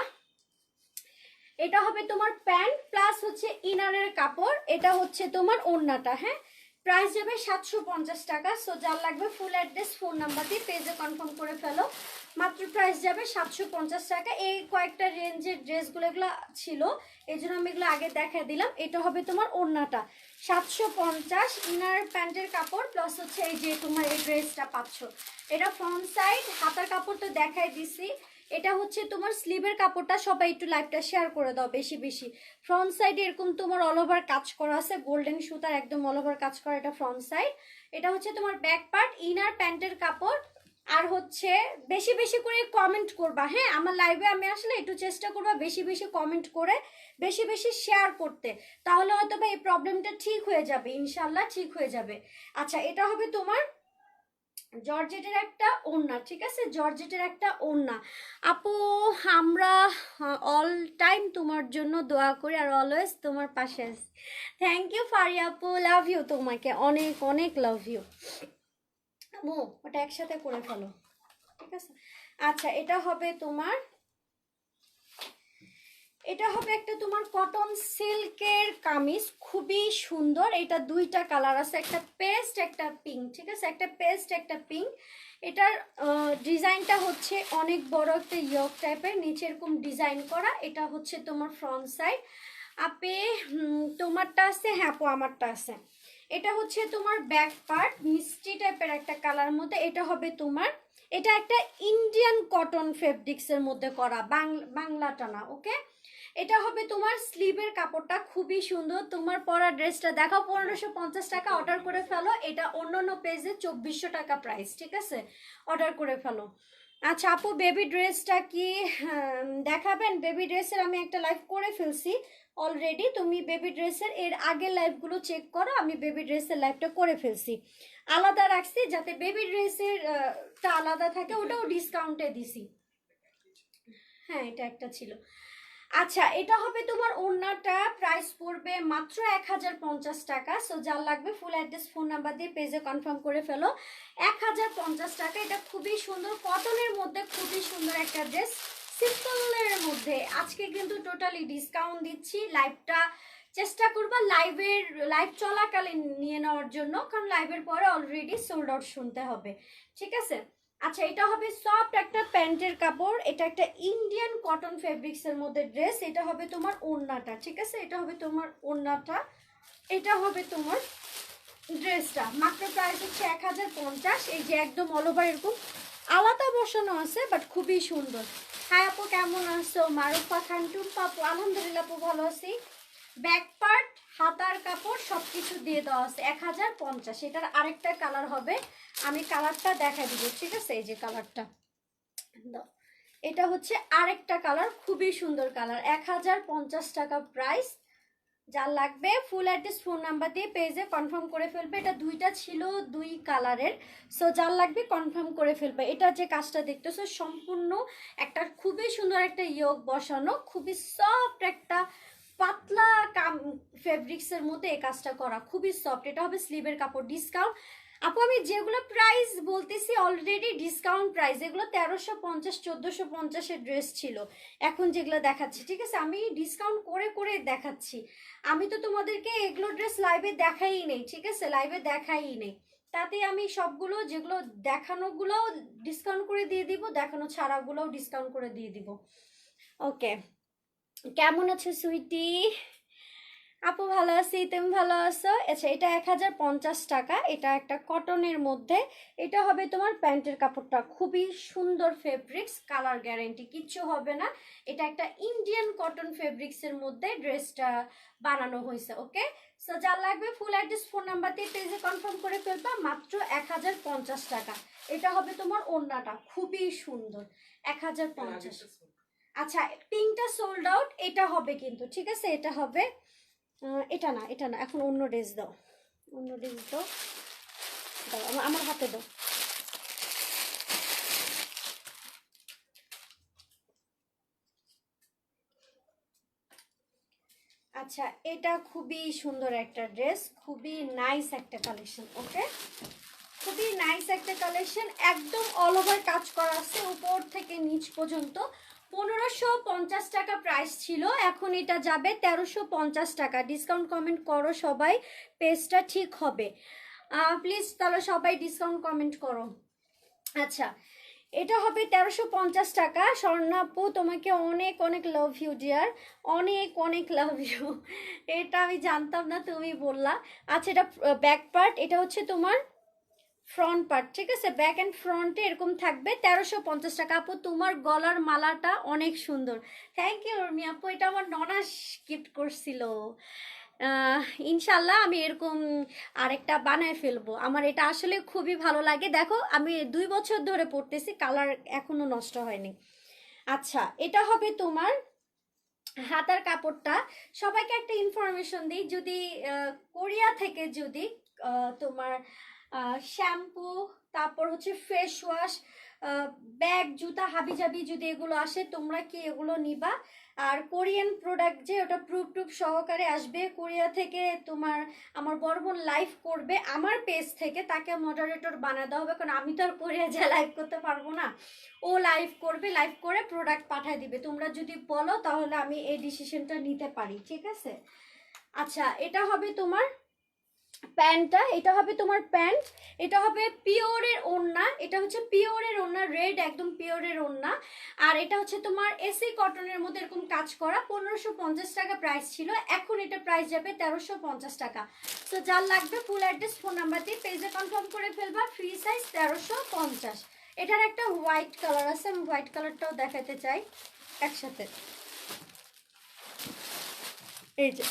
এটা হবে তোমার প্যান্ট প্লাস হচ্ছে ইনারের কাপড়, এটা হচ্ছে তোমার ওড়নাটা। হ্যাঁ, প্রাইস যাবে 750 টাকা। সো যার লাগবে ফুল অ্যাড্রেস ফোন নাম্বার দিয়ে পেজে কনফার্ম করে ফেলো, মাত্র প্রাইস যাবে 750 টাকা। এই কয়েকটা রেঞ্জের ড্রেসগুলো এগুলো ছিল, এই জন্য আমি এগুলো আগে দেখা দিলাম। এটা হবে তোমার ওড়নাটা 750, ইনার প্যান্টের কাপড় প্লাস হচ্ছে এই যে তোমার এই ড্রেসটা পাচ্ছ। এটা ফ্রন্ট সাইড, হাতার কাপড় তো দেখাই দিছি। এটা হচ্ছে তোমার স্লিভের কাপড়টা, সবাই একটু লাইভটা শেয়ার করে দাও বেশি বেশি। ফ্রন্ট সাইডে এরকম তোমার অল ওভার কাজ করা আছে, গোল্ডেন সুতার একদম অল ওভার কাজ করা, এটা ফ্রন্ট সাইড। এটা হচ্ছে তোমার ব্যাক পার্ট, ইনার প্যান্টের কাপড়। আর হচ্ছে বেশি বেশি করে কমেন্ট করবা। হ্যাঁ, আমার লাইভে আমি আসলে একটু চেষ্টা করবা বেশি বেশি কমেন্ট করে বেশি বেশি শেয়ার করতে, তাহলে হয়তো বা এই প্রবলেমটা ঠিক হয়ে যাবে, ইনশাল্লাহ ঠিক হয়ে যাবে। আচ্ছা, এটা হবে তোমার জর্জেটের একটা ওড়না, ঠিক আছে? জর্জেটের একটা ওড়না। আপু আমরা অল টাইম তোমার জন্য দোয়া করি আর অলওয়েজ তোমার পাশে আছি। থ্যাংক ইউ ফারিয়া আপু, লাভ ইউ, তোমাকে অনেক অনেক লাভ ইউ। ওটা একসাথে করে ফেলো, ঠিক আছে? আচ্ছা, এটা হবে তোমার, এটা হবে একটা তোমার কটন সিল্কের কামিজ, খুবই সুন্দর। এটা দুইটা কালার আছে, একটা পেস্ট একটা পিঙ্ক, ঠিক আছে? একটা পেস্ট একটা পিঙ্ক। এটার ডিজাইনটা হচ্ছে অনেক বড় একটা ইয়ক টাইপের, নিচে এরকম ডিজাইন করা। এটা হচ্ছে তোমার ফ্রন্ট সাইড। আপে তোমারটা আছে? হ্যাঁ আপু, আমারটা আছে। এটা হচ্ছে তোমার ব্যাক পার্ট, মিষ্টি টাইপের একটা কালার মধ্যে। এটা হবে তোমার, এটা একটা ইন্ডিয়ান কটন ফেব্রিক্সের মধ্যে করা, বাংলাটা না, ওকে? এটা হবে তোমার স্লিভের কাপড়টা, খুবই সুন্দর। তোমার পরা ড্রেসটা দেখো, 1550 টাকা, অর্ডার করে ফেলো। এটা অন্যান্য পেজে 2400 টাকা প্রাইস, ঠিক আছে? অর্ডার করে ফেলো। আচ্ছা আপু, বেবি ড্রেসটা কি দেখাবেন? বেবি ড্রেসের আমি একটা লাইভ করে ফেলছি অলরেডি, তুমি বেবি ড্রেসের এর আগের লাইভগুলো চেক করো। আমি বেবি ড্রেসের লাইভটা করে ফেলছি, আলাদা রাখছি যাতে বেবি ড্রেসের টা আলাদা থাকে, ওটাও ডিসকাউন্টে দিছি। হ্যাঁ, এটা একটা ছিল। আচ্ছা, এটা হবে তোমার ওড়নাটা, প্রাইস পড়বে মাত্র 1050 টাকা। সো যার লাগবে ফুল অ্যাড্রেস ফোন নাম্বার দিয়ে পেজে কনফার্ম করে ফেলো, 1050 টাকা। এটা খুবই সুন্দর, কটনের মধ্যে খুবই সুন্দর একটা ড্রেস, সিম্পলের মধ্যে। আজকে কিন্তু টোটালি ডিসকাউন্ট দিচ্ছি, লাইভটা চেষ্টা করবা লাইভ চলাকালীন নিয়ে নেওয়ার জন্য, কারণ লাইভের পরে অলরেডি সোল্ড আউট শুনতে হবে, ঠিক আছে? আচ্ছা, এটা হবে সফট একটা প্যান্টের কাপড়, এটা একটা ইন্ডিয়ান কটন ফেব্রিক্স এর মধ্যে ড্রেস। এটা হবে তোমার ওড়নাটা, ঠিক আছে? এটা হবে তোমার ওড়নাটা, এটা হবে তোমার ড্রেসটা। মাত্র প্রাইস হচ্ছে 1050। এই যে একদম অল ওভার এরকম আলাদা বসানো আছে, বাট খুবই সুন্দর। হ্যাঁ আপু, কেমন আছো? মারুফা খান টুম্পা আপু, আলহামদুলিল্লাহ আপু, ভালো আছি। ব্যাক পার্ট, হাতার কাপড় সবকিছু দিয়ে দেওয়া আছে 1050। এটার আরেকটা কালার হবে, আমি কালারটা দেখা দিব, ঠিক আছে? এই যে কালারটা, এটা হচ্ছে আরেকটা কালার, খুবই সুন্দর কালার, 1050 টাকা প্রাইস। যার লাগবে ফুল অ্যাড্রেস ফোন নাম্বার দিয়ে পেজে কনফার্ম করে ফেলবে। এটা দুইটা ছিল, দুই কালারের। সো যার লাগবে কনফার্ম করে ফেলবে। এটা যে কাজটা দেখতেছো সম্পূর্ণ একটা খুবই সুন্দর একটা ইয়োগ বসানো, খুবই সফট একটা পাতলা ফেব্রিক্সের মধ্যে এই কাজটা করা, খুবই সফট। এটা হবে স্লিভের কাপড়, ডিসকাউন্ট। আপু আমি যেগুলো প্রাইস বলতেছি অলরেডি ডিসকাউন্ট প্রাইস, এগুলো 1350 1450-এর ড্রেস ছিল এখন যেগুলো দেখাচ্ছি, ঠিক আছে? আমি ডিসকাউন্ট করে করে দেখাচ্ছি। আমি তো তোমাদেরকে এগুলো ড্রেস লাইভে দেখাই নেই, ঠিক আছে? লাইভে দেখাই নেই, তাতে আমি সবগুলো যেগুলো দেখানোগুলোও ডিসকাউন্ট করে দিয়ে দিব, দেখানো ছাড়াগুলোও ডিসকাউন্ট করে দিয়ে দিব। ওকে, কেমন আছো সুইটি? আপু ভালো আছি, তুমি ভালো আছো? আচ্ছা, এটা 1050 টাকা। এটা একটা কটনের মধ্যে, এটা হবে তোমার প্যান্টের কাপড়টা, খুবই সুন্দর ফেব্রিক্স, কালার গ্যারেন্টি, কিচ্ছু হবে না। এটা একটা ইন্ডিয়ান কটন ফেব্রিক্স এর মধ্যে ড্রেসটা বানানো হয়েছে, ওকে? সো যার লাগবে ফুল অ্যাড্রেস ফোন নাম্বার দিয়ে পেজে কনফার্ম করে ফেলবা, মাত্র 1050 টাকা। এটা হবে তোমার ওড়নাটা, খুবই সুন্দর, 1050। আচ্ছা, পিঙ্কটা সোল্ড আউট, এটা হবে কিন্তু, ঠিক আছে? এটা হবে এটা না, এটা না, এখন অন্য ড্রেস দাও, অন্য ড্রেস দাও, দাও আমার হাতে দাও। আচ্ছা, এটা খুবই সুন্দর একটা ড্রেস, খুবই নাইস একটা কালেকশন। ওকে, খুবই নাইস একটা কালেকশন, একদম অল ওভার কাজ করা আছে উপর থেকে নিচ পর্যন্ত। 1550 টাকা প্রাইস ছিল, এখন এটা যাবে 1350 টাকা। ডিসকাউন্ট কমেন্ট করো সবাই, পেজটা ঠিক হবে। প্লিজ তাহলে সবাই ডিসকাউন্ট কমেন্ট করো। আচ্ছা, এটা হবে 1350 টাকা। স্বর্ণাপু তোমাকে অনেক অনেক লাভ ইউ ডিয়ার, অনেক অনেক লাভ ইউ। এটা আমি জানতাম না, তুমি বললা। আচ্ছা, এটা ব্যাক পার্ট, এটা হচ্ছে তোমার ফ্রন্ট পার্ট, ঠিক আছে? ব্যাক অ্যান্ড ফ্রন্টে এরকম থাকবে। 1350 টাকা। আপু তোমার গলার মালাটা অনেক সুন্দর। থ্যাংক ইউ উর্মি আপু, এটা আমার ননাস গিফট করছিল। ইনশাল্লাহ আমি এরকম আরেকটা বানায় ফেলবো, আমার এটা আসলে খুবই ভালো লাগে। দেখো আমি 2 বছর ধরে পরতেছি, কালার এখনো নষ্ট হয়নি। আচ্ছা, এটা হবে তোমার হাতার কাপড়টা। সবাইকে একটা ইনফরমেশন দিই, যদি কোরিয়া থেকে যদি তোমার শ্যাম্পু, তারপর হচ্ছে ফেস ওয়াশ, ব্যাগ, জুতা, হাবিজাবি যদি এগুলো আসে, তোমরা কি এগুলো নিবা? আর কোরিয়ান প্রোডাক্ট যে ওটা প্রুফ টুফ সহকারে আসবে কোরিয়া থেকে। তোমার আমার বড় বোন লাইভ করবে আমার পেজ থেকে, তাকে মডারেটর বানাতে হবে, কারণ আমি তো আর কোরিয়া যা লাইভ করতে পারবো না। ও লাইভ করবে, লাইভ করে প্রোডাক্ট পাঠিয়ে দিবে। তোমরা যদি বলো তাহলে আমি এই ডিসিশনটা নিতে পারি, ঠিক আছে? আচ্ছা, এটা হবে তোমার প্যান্টটা, এটা হবে তোমার প্যান্ট। এটা হবে পিওরের ওড়না, এটা হচ্ছে পিওরের ওড়না, রেড একদম পিওরের ওড়না। আর এটা হচ্ছে তোমার এসি কটনের মধ্যে এরকম কাজ করা। 1550 টাকা প্রাইস ছিল, এখন এটা প্রাইস যাবে 1350 টাকা। তো যার লাগবে ফুল অ্যাড্রেস, ফোন নাম্বার দিয়ে পেজে কনফার্ম করে ফেলবা। Free size 1350। এটার একটা হোয়াইট কালার আছে, আমি হোয়াইট কালারটাও দেখাতে চাই একসাথে। এই যে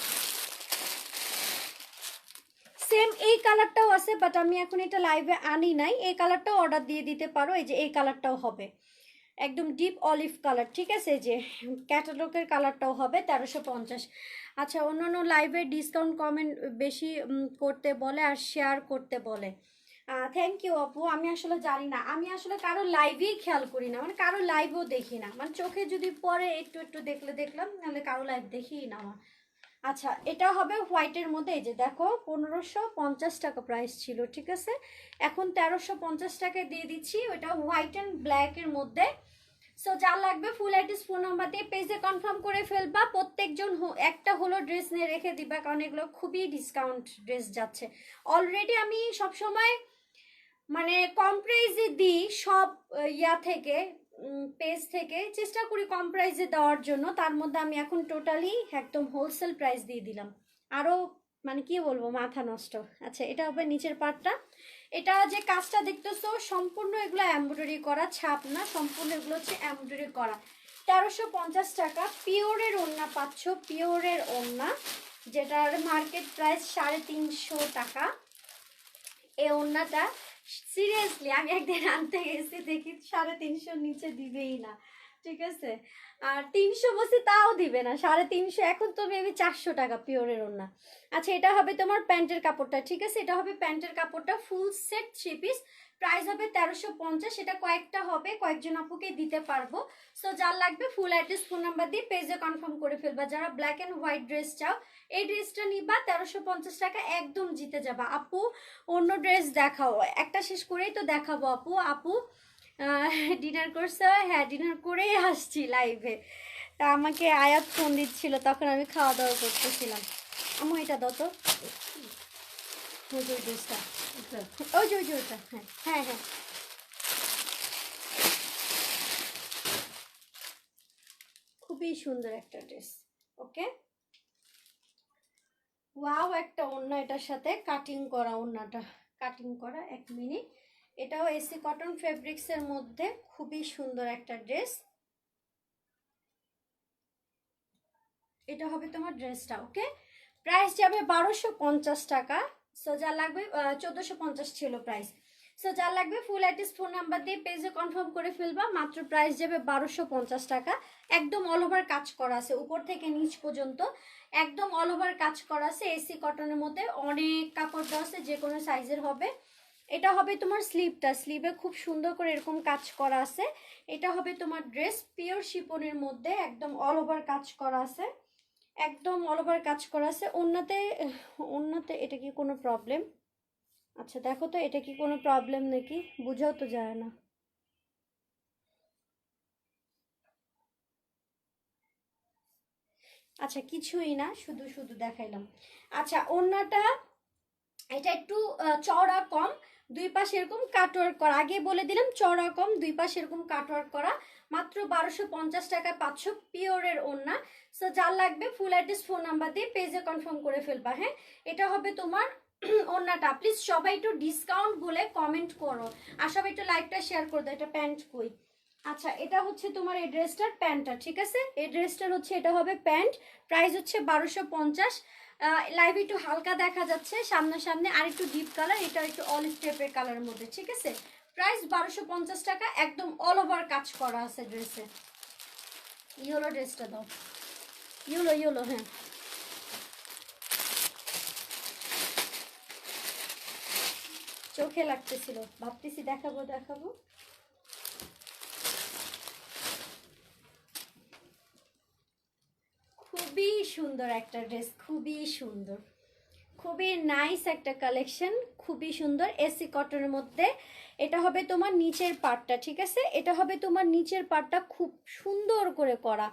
সেম এই কালারটাও আছে, বাট আমি এখন এটা লাইভে আনি নাই। এই কালারটাও অর্ডার দিয়ে দিতে পারো, এই যে এই কালারটাও হবে একদম ডিপ অলিভ কালার, ঠিক আছে? এই যে ক্যাটালগের কালারটাও হবে 1350। আচ্ছা, অন্যান্য লাইভে ডিসকাউন্ট কমেন্ট বেশি করতে বলে আর শেয়ার করতে বলে। থ্যাংক ইউ আপু, আমি আসলে জানি না, আমি আসলে কারো লাইভেই খেয়াল করি না, মানে কারো লাইভও দেখি না, মানে চোখে যদি পরে একটু একটু দেখলে দেখলাম, নাহলে কারো লাইভ দেখিই না আমার। আচ্ছা, এটা হবে হোয়াইটের মধ্যে। এই যে দেখো 1550 টাকা প্রাইস ছিল, ঠিক আছে? এখন 1350 টাকায় দিয়ে দিচ্ছি, ওইটা হোয়াইট অ্যান্ড ব্ল্যাকের মধ্যে। সো যা লাগবে ফুল অ্যাড্রেস, ফোন নাম্বার দিয়ে পেজে কনফার্ম করে ফেলবা। প্রত্যেকজন একটা হলো ড্রেস নিয়ে রেখে দিবা, কারণ এগুলো খুবই ডিসকাউন্ট ড্রেস যাচ্ছে। অলরেডি আমি সবসময় মানে কম প্রাইসে দিই সব ইয়া থেকে, পেজ থেকে চেষ্টা করি কম প্রাইসে দেওয়ার জন্য। তার মধ্যে আমি এখন টোটালি একদম হোলসেল প্রাইস দিয়ে দিলাম, আরও মানে কি বলবো, মাথা নষ্ট। আচ্ছা, এটা হবে নিচের পার্টটা। এটা যে কাজটা দেখতেছো সম্পূর্ণ এগুলো এমব্রয়ডারি করা, ছাপ না, সম্পূর্ণ এগুলো হচ্ছে এমব্রয়ডারি করা। 1350 টাকা পিওরের ওড়না পাচ্ছ, পিওরের ওড়না, যেটার মার্কেট প্রাইস 350 টাকা। এই ওড়নাটা সিরিয়াসলি আমি একদিন আনতে গেছি, দেখি 350 নিচে দিবেই না, ঠিক আছে? আর 300 বসে তাও দিবে না, 350। এখন তো মেবি 400 টাকা পিওরের ওড়না। আচ্ছা, এটা হবে তোমার প্যান্টের কাপড়টা, ঠিক আছে? এটা হবে প্যান্টের কাপড়টা, ফুল সেট 3 পিস, প্রাইস হবে 1350। এটা কয়েকটা হবে, কয়েকজন আপুকে দিতে পারবো। সো যার লাগবে ফুল অ্যাড্রেস, ফোন নাম্বার দিয়ে পেজে কনফার্ম করে ফেলবা। যারা ব্ল্যাক অ্যান্ড হোয়াইট ড্রেস চাও, এই ড্রেসটা নিবা, 1350 টাকা, একদম জিতে যাবা। আপু অন্য ড্রেস দেখাও, একটা শেষ করেই তো দেখাবো। আপু আপু ডিনার করছো? হ্যাঁ, ডিনার করেই আসছি লাইভে। তা আমাকে আয়াত ফোন দিচ্ছিল, তখন আমি খাওয়া দাওয়া করতেছিলাম। আমি এটা দাও তো, ওই যে ড্রেসটা, ওই যে ওইটা, হ্যাঁ হ্যাঁ হ্যাঁ। খুবই সুন্দর একটা ড্রেস। ওকে, ওয়াও একটা ওড়না, এটার সাথে কাটিং করা, ওড়নাটা কাটিং করা। 1 মিনিট। এটাও এসি কটন ফেব্রিক্স এর মধ্যে, খুবই সুন্দর একটা ড্রেস। এটা হবে তোমার ড্রেসটা। ওকে, প্রাইস যাবে 1250 টাকা। সো যা লাগবে 1450 ছিল প্রাইস। সো যার লাগবে ফুল অ্যাড্রেস ফোন নাম্বার দিয়ে পেজে কনফার্ম করে ফেলবা। মাত্র প্রাইস যাবে 1250 টাকা। একদম অল ওভার কাজ করা আছে, উপর থেকে নিচ পর্যন্ত একদম অল ওভার কাজ করা আছে। এসি কটনের মধ্যে অনেক কাপড় দেওয়া আছে, যে কোনো সাইজের হবে। এটা হবে তোমার স্লিভটা, স্লিভে খুব সুন্দর করে এরকম কাজ করা আছে। এটা হবে তোমার ড্রেস, পিওর শিপনের মধ্যে একদম অল ওভার কাজ করা আছে, একদম অল ওভার কাজ করা আছে। ওন্নাতে, ওন্নাতে এটা কি কোনো প্রবলেম? আচ্ছা দেখো তো এটা কি কোনো প্রবলেম নাকি, বুঝাও তো যায় না। আচ্ছা কিছুই না, শুধু শুধু দেখাইলাম। আচ্ছা ওন্নাটা এটা একটু চওড়া কম, দুই পাশে এরকম কাটওয়ার্ক করা। আগে বলে দিলাম চওড়া কম, দুই পাশে এরকম কাটওয়ার্ক করা। মাত্র 1250 টাকায় 500 পিওরের ওড়না। সো যার লাগবে ফুল অ্যাড্রেস ফোন নাম্বার দিয়ে পেজে কনফার্ম করে ফেলবা। হ্যাঁ, এটা হবে তোমার ওড়নাটা। প্লিজ সবাই একটু ডিসকাউন্ট বলে কমেন্ট করো, আর সবাই একটু লাইভটা শেয়ার করে দাও। এটা প্যান্ট কই? আচ্ছা এটা হচ্ছে তোমার এই ড্রেসটার প্যান্টটা, ঠিক আছে? এই ড্রেসটার হচ্ছে এটা হবে প্যান্ট, প্রাইস হচ্ছে 1250। লাইভ একটু হালকা দেখা যাচ্ছে সামনাসামনি, আর একটু ডিপ কালার, এটা একটু অলিভ টাইপের কালারের মধ্যে, ঠিক আছে? প্রাইস 1250 টাকা, একদম অল ওভার কাজ করা আছে ড্রেসে। ইয়েলো ড্রেসটা দাও, ইয়েলো ইয়েলো, হ্যাঁ চোখে লাগতেছিল, ভাবতেছি দেখাবো দেখাবো। খুবই সুন্দর একটা ড্রেস, খুবই সুন্দর, খুবই নাইস একটা কালেকশন, খুবই সুন্দর। এসি কটনের মধ্যে এটা হবে তোমার নিচের পার্টটা, ঠিক আছে? এটা হবে তোমার নিচের পার্টটা খুব সুন্দর করে করা,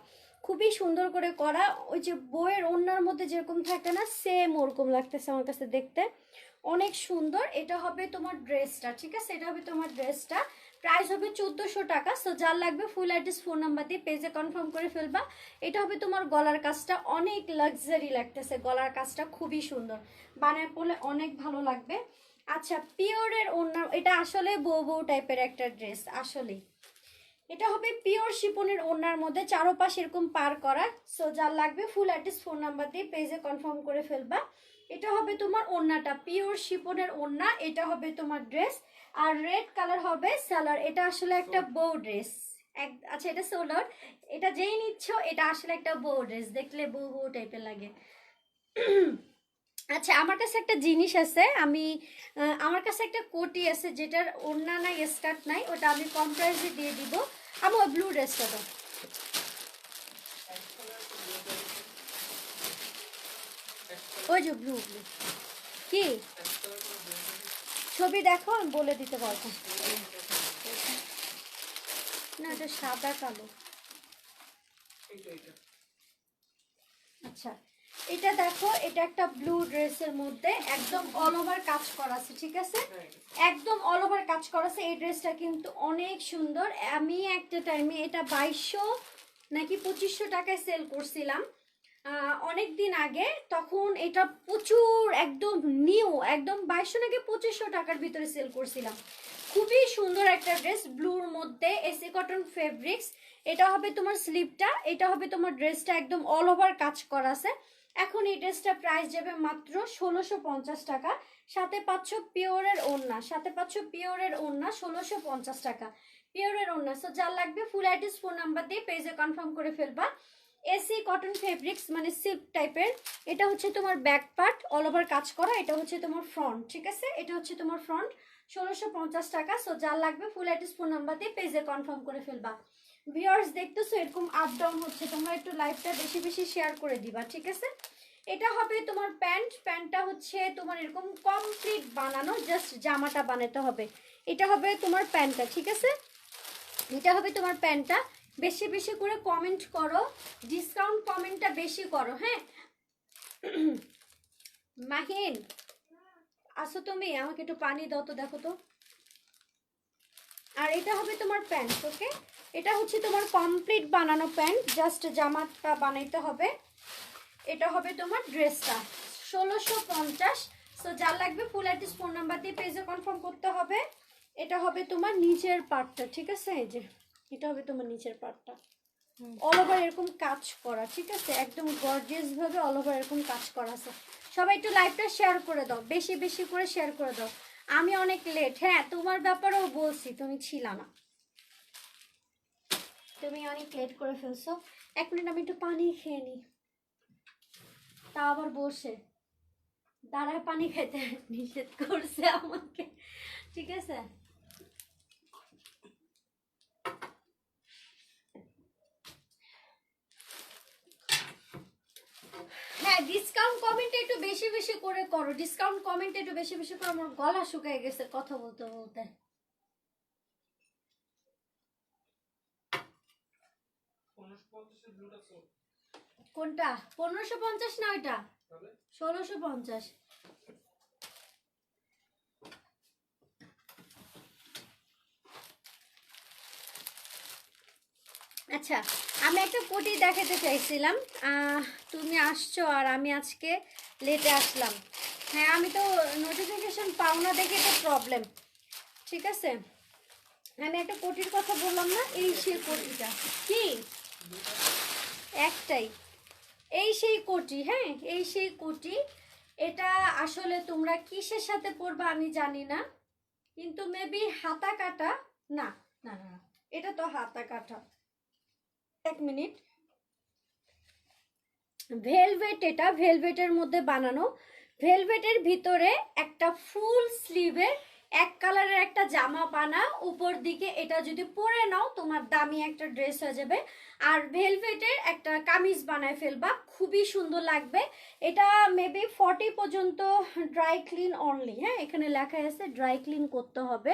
খুবই সুন্দর করে করা। ওই যে বইয়ের ওড়নার মধ্যে যেরকম থাকে না, সেম ওরকম লাগতেছে আমার কাছে দেখতে, অনেক সুন্দর। এটা হবে তোমার ড্রেসটা, ঠিক আছে? এটা হবে তোমার ড্রেসটা, প্রাইস হবে 1400 টাকা। সো যার লাগবে ফুল অ্যাড্রেস ফোন নাম্বার দিয়ে পেজে কনফার্ম করে ফেলবা। এটা হবে তোমার গলার কাজটা, অনেক লাক্সারি লাগতেছে, গলার কাজটা খুবই সুন্দর, বানায় পরলে অনেক ভালো লাগবে। আচ্ছা পিওরের ওড়না, এটা আসলে বউ বউ টাইপের একটা ড্রেস আসলেই। এটা হবে পিওর শিপনের ওড়নার মধ্যে চারোপাশ এরকম পার করা। সো যার লাগবে ফুল অ্যাড্রেস ফোন নাম্বার দিয়ে পেজে কনফার্ম করে ফেলবা। এটা হবে তোমার ওড়নাটা, পিওর শিপনের ওড়না। এটা হবে তোমার ড্রেস, আর রেড কালার হবে সালোয়ার। এটা আসলে একটা বউ ড্রেস। আচ্ছা এটা সোলার, এটা যেই নিচ্ছ এটা আসলে একটা বউ ড্রেস, দেখলে বউ বউ টাইপের লাগে। আচ্ছা আমার কাছে একটা জিনিস আছে, আমি আমার কাছে একটা কোটি আছে যেটার ওড়না নাই স্কার্ট নাই, ওটা আমি কম প্রাইসে দিয়ে দিব। আমি ওই ব্লু ড্রেসটা দাও, ওই যে ব্লু ব্লু কি ছবি দেখো, আমি বলে দিতে পারবো না, এটা সাদা কালো। আচ্ছা এটা দেখো, এটা একটা ব্লু ড্রেসের মধ্যে একদম অল ওভার কাজ করা আছে, ঠিক আছে? একদম অল ওভার কাজ করা আছে। এই ড্রেসটা কিন্তু অনেক সুন্দর। আমি একটা টাইমে এটা 2200 নাকি 2500 টাকায় সেল করছিলাম অনেক দিন আগে। তখন এটা প্রচুর একদম নিউ, একদম 2200 নাকি 2500 টাকার ভিতরে সেল করছিলাম। খুবই সুন্দর একটা ড্রেস, ব্লুর মধ্যে এসি কটন ফেব্রিক্স। এটা হবে তোমার স্লিভটা, এটা হবে তোমার ড্রেসটা, একদম অল ওভার কাজ করা আছে। এখন এই ড্রেসটা প্রাইস যাবে মাত্র 1650 টাকা, সাথে পাচ্ছ পিওরের ওড়না, সাথে পাচ্ছ পিওরের ওড়না 1650 টাকা, পিওরের ওড়না। সো যার লাগবে ফুল অ্যাড্রেস ফোন নাম্বার দিয়ে পেজে কনফার্ম করে ফেলবা। এসি কটন ফেব্রিক্স মানে সিল্ক টাইপের। এটা হচ্ছে তোমার ব্যাক পার্ট অল ওভার কাজ করা, এটা হচ্ছে তোমার ফ্রন্ট, ঠিক আছে? এটা হচ্ছে তোমার ফ্রন্ট, 1650 টাকা। সো যার লাগবে ফুল অ্যাড্রেস ফোন নাম্বার দিয়ে পেজে কনফার্ম করে ফেলবা। ভিউয়ার্স দেখতেছো এরকম আপ ডাউন হচ্ছে, তোমরা একটু লাইভটা বেশি বেশি শেয়ার করে দিবা, ঠিক আছে? এটা হবে তোমার প্যান্ট, প্যান্টটা হচ্ছে তোমার এরকম কমপ্লিট বানানো, জাস্ট জামাটা বানাতে হবে। এটা হবে তোমার প্যান্টটা, ঠিক আছে? এটা হবে তোমার প্যান্টটা। বেশি বেশি করে কমেন্ট করো, ডিসকাউন্ট কমেন্টটা বেশি করো, হ্যাঁ? মাহিন আসো তুমি, আমাকে একটু পানি দাও তো, দেখো তো। আর এটা হবে তোমার প্যান্ট, ওকে? এটা হচ্ছে তোমার কমপ্লিট বানানো প্যান্ট, জাস্ট জামাটা বানাইতে হবে। এটা হবে তোমার ড্রেসটা, 1650। সো যার লাগবে ফুল অ্যাড্রেস ফোন নাম্বার দিয়ে পেজে কনফার্ম করতে হবে। এটা হবে তোমার নিচের পার্টটা, ঠিক আছে? এই যে এটা হবে তোমার নিচের পার্টটা, অল ওভার এরকম কাজ করা, ঠিক আছে? একদম গর্জিয়াস ভাবে অল ওভার এরকম কাজ করা আছে। সবাই একটু লাইভটা শেয়ার করে দাও, বেশি বেশি করে শেয়ার করে দাও। আমি অনেক লেট। হ্যাঁ, তোমার ব্যাপারেও বলছি, তুমি ছিল না, তুমি অনেক লেট করে ফেলছো। 1 মিনিট, আমি একটু পানি খেয়ে নিই। তা আবার বসে দাঁড়ায় পানি খেতে নিষেধ করছে আমাকে, ঠিক আছে। হ্যাঁ, ডিসকাউন্ট কমেন্ট একটু বেশি বেশি করে করো, ডিসকাউন্ট কমেন্ট একটু বেশি বেশি করে। আমার গলা শুকিয়ে গেছে কথা বলতে বলতে। কোনটা? 1550 না ওইটা 1650। আচ্ছা, আমি একটা কোটি দেখাতে চাইছিলাম, তুমি আসছো আর আমি আজকে লেটে আসলাম। হ্যাঁ, আমি তো নোটিফিকেশন পাও না দেখে তো প্রবলেম, ঠিক আছে। আমি একটা কোটির কথা বললাম না, এই সেই কোটিটা। কি? একটাই, এই সেই কোটি। হ্যাঁ, এই সেই কোটি। এটা আসলে তোমরা কিসের সাথে পরবা আমি জানি না, কিন্তু মেবি হাতা কাটা। না না না, এটা তো হাতা কাটা। 1 মিনিট। ভেলভেট, এটা ভেলভেটের মধ্যে বানানো। ভেলভেটের ভিতরে একটা ফুল স্লিভের এক কালারের একটা জামা বানা, উপর দিকে এটা যদি পরে নাও তোমার দামি একটা ড্রেস হয়ে যাবে। আর ভেলভেটের একটা কামিজ বানায় ফেলবা, খুবই সুন্দর লাগবে। এটা মেবি 40 পর্যন্ত ড্রাই ক্লিন অনলি। হ্যাঁ, এখানে লেখা আছে ড্রাই ক্লিন করতে হবে।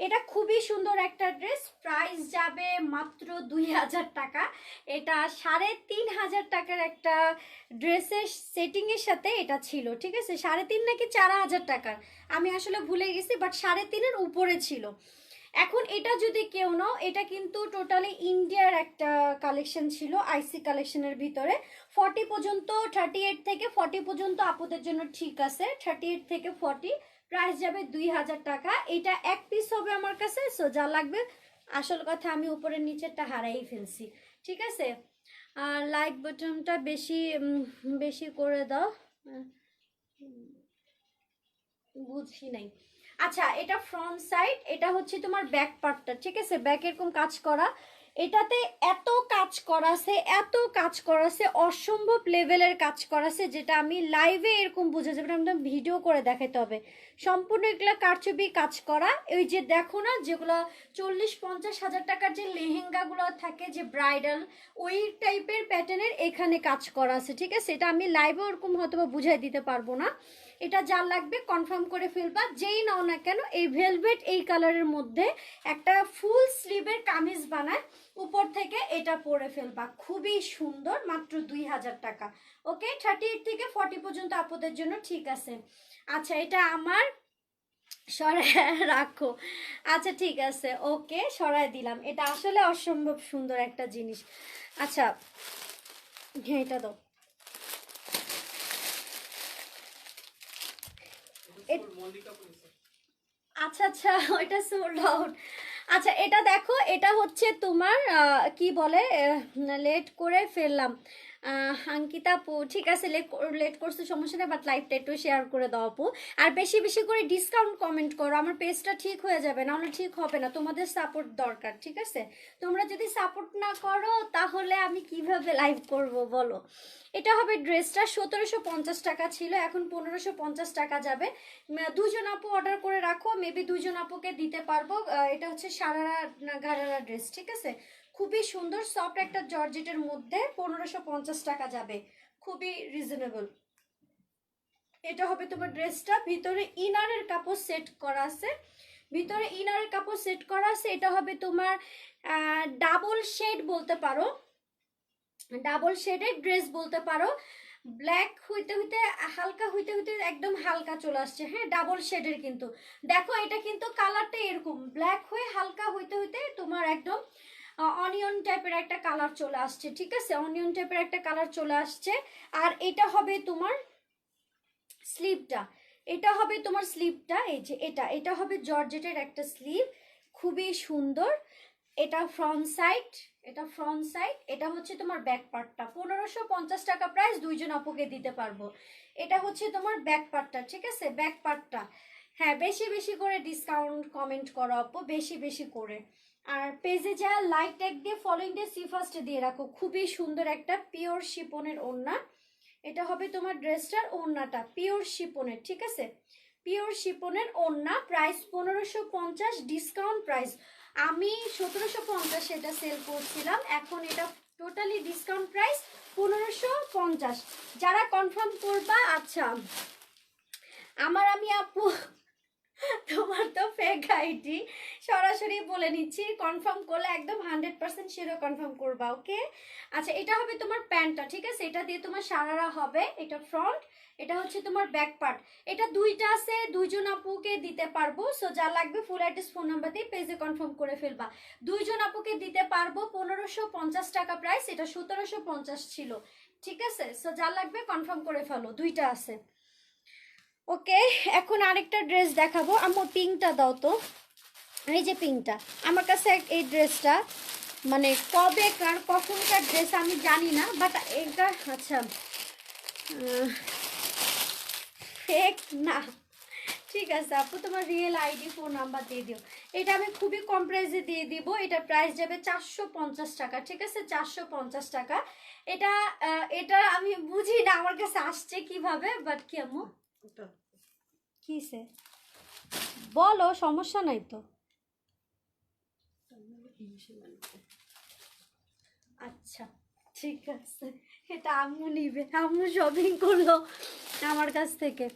এটা খুবই সুন্দর একটা ড্রেস, প্রাইস যাবে মাত্র 2000 টাকা। এটা 3500 টাকার একটা ড্রেসের সেটিংয়ের সাথে এটা ছিল, ঠিক আছে। 3.5 নাকি 4000 টাকার, আমি আসলে ভুলে গেছি, বাট 3.5-এর উপরে ছিল। এখন এটা যদি কেউ নাও, এটা কিন্তু টোটালি ইন্ডিয়ার একটা কালেকশন ছিল, আইসি কালেকশনের ভিতরে। 40 পর্যন্ত, 38 থেকে 40 পর্যন্ত আপুদের জন্য ঠিক আছে। 38 থেকে 40, প্রাইস যাবে 2000 টাকা। এটা এক পিস হবে আমার কাছে, সো যা লাগবে। আসল কথা, আমি উপরের নিচেরটা হারাই ফেলছি, ঠিক আছে। আর লাইক বাটনটা বেশি বেশি করে দাও। বুঝি নাই। আচ্ছা, এটা ফ্রন্ট সাইড, এটা হচ্ছে তোমার ব্যাক পার্টটা, ঠিক আছে। ব্যাক এরকম কাজ করা, এটাতে এত কাজ করাছে, এত কাজ করাছে, অসম্ভব লেভেলের কাজ করাছে, যেটা আমি লাইভে এরকম বোঝা যাবে না, একদম ভিডিও করে দেখাতে হবে। সম্পূর্ণ এগুলা কারচুপি কাজ করা। ওই যে দেখো না, যেগুলো 40-50 হাজার টাকার যে লেহেঙ্গাগুলো থাকে, যে ব্রাইডাল, ওই টাইপের প্যাটার্নের এখানে কাজ করা আছে, ঠিক আছে। এটা আমি লাইভে ওরকম হয়তো বুঝাই দিতে পারবো না। এটা যা লাগবে কনফার্ম করে ফেলবা, যেই নাও না কেন। এই ভেলভেট এই কালারের মধ্যে একটা ফুল স্লিভের কামিজ বানায়, উপর থেকে এটা পরে ফেলবা, খুবই সুন্দর, মাত্র 2000 টাকা। ওকে, 38 থেকে 40 পর্যন্ত আপুদের জন্য ঠিক আছে। আচ্ছা, এটা আমার সরাই রাখো। আচ্ছা, ঠিক আছে, ওকে, সরাই দিলাম। এটা আসলে অসম্ভব সুন্দর একটা জিনিস। আচ্ছা, হ্যাঁ, এটা দাও। আচ্ছা আচ্ছা, ওইটা সোল্ড আউট। আচ্ছা, এটা দেখো, এটা হচ্ছে তোমার কি বলে, লেট করে ফেললাম। অঙ্কিতা আপু, ঠিক আছে, লেট করছো, সমস্যা নেই, বাট লাইভটা একটু শেয়ার করে দাও আপু। আর বেশি বেশি করে ডিসকাউন্ট কমেন্ট করো, আমার পেজটা ঠিক হয়ে যাবে, নাহলে ঠিক হবে না। তোমাদের সাপোর্ট দরকার, ঠিক আছে। তোমরা যদি সাপোর্ট না করো, তাহলে আমি কিভাবে লাইভ করব বলো। এটা হবে ড্রেসটা 1750 টাকা ছিল, এখন 1550 টাকা যাবে। দুজন আপু অর্ডার করে রাখো, মেবি দুজন আপুকে দিতে পারবো। এটা হচ্ছে সারারা গারারা ড্রেস, ঠিক আছে। খুবই সুন্দর সফট একটা জর্জেটের মধ্যে 1550 টাকা যাবে, খুবই রিজনেবল। এটা হবে তোমার ড্রেসটা, ভিতরে ইনারের কাপড় সেট করা আছে, ভিতরে ইনারের কাপড় সেট করা আছে। এটা হবে তোমার ডাবল শেড বলতে পারো, ডাবল শেডের ড্রেস বলতে পারো। ব্ল্যাক হইতে হইতে হালকা, হইতে হইতে একদম হালকা চলে আসছে। হ্যাঁ, ডাবল শেডের কিন্তু দেখো, এটা কিন্তু কালারটা এরকম ব্ল্যাক হয়ে হালকা হইতে হইতে তোমার একদম অনিয়ন টাইপের একটা কালার চলে আসছে, ঠিক আছে। অনিয়ন টাইপের একটা কালার চলে আসছে। আর এটা হবে তোমার স্লিভটা, এটা হবে তোমার স্লিভটা, এই যে এটা, এটা হবে জর্জেটের একটা স্লিভ, খুবই সুন্দর। এটা ফ্রন্ট সাইড, এটা ফ্রন্ট সাইড। এটা হচ্ছে তোমার ব্যাক পার্টটা, 1550 টাকা প্রাইস, দুইজন আপুকে দিতে পারবো। এটা হচ্ছে তোমার ব্যাক পার্টটা, ঠিক আছে, ব্যাক পার্টটা। হ্যাঁ, বেশি বেশি করে ডিসকাউন্ট কমেন্ট করো আপু, বেশি বেশি করে। আর পেজে যা লাইক ট্যাগ দিয়ে ফলোইং দিয়ে সি ফার্স্টে দিয়ে রাখো। খুবই সুন্দর একটা পিওর শিপনের ওড়না। এটা হবে তোমার ড্রেসটার ওড়নাটা পিওর শিপনের, ঠিক আছে? পিওর শিপনের ওড়না, প্রাইস 1550, ডিসকাউন্ট প্রাইস। আমি 1750 এটা সেল করছিলাম, এখন এটা টোটালি ডিসকাউন্ট প্রাইস 1550। যারা কনফার্ম করবা, আচ্ছা আমি আপু তোমার তো ফেক আইডি, সরাসরি বলে নিচ্ছি, কনফার্ম করলে একদম 100% শিওর কনফার্ম করবা, ওকে? আচ্ছা, এটা হবে তোমার প্যান্টটা, ঠিক আছে? এটা দিয়ে তোমার সারারা হবে, এটা ফ্রন্ট, এটা হচ্ছে তোমার ব্যাক পার্ট। এটা দুইটা আছে, দুইজন আপুকে দিতে পারবো। সো যা লাগবে ফুল অ্যাড্রেস ফোন নাম্বার দিয়ে পেজে কনফার্ম করে ফেলবা। দুইজন আপুকে দিতে পারবো, 1550 টাকা প্রাইস, এটা 1750 ছিল, ঠিক আছে? সো যা লাগবে কনফার্ম করে ফেলো, দুইটা আছে, ওকে? এখন আরেকটা ড্রেস দেখাবো। আমার পিঙ্কটা দাও তো, এই যে পিঙ্কটা, আমার কাছে এই ড্রেসটা মানে কবেকার কখনকার ড্রেস আমি জানি না, বাট এটা আচ্ছা ফেক না, ঠিক আছে আপু, তোমার রিয়েল আইডি ফোন নাম্বার দিয়ে দিও। এটা আমি খুবই কম প্রাইসে দিয়ে দিব, এটা প্রাইস যাবে 450 টাকা, ঠিক আছে? 450 টাকা। এটা এটা আমি বুঝি না আমার কাছে আসছে কিভাবে, বাট কি আম্মু কিসে বলো, সমস্যা নাই তো। আচ্ছা ঠিক আছে, এটা আম্মু নিবে, আম্মু শপিং করলো আমার কাছ থেকে।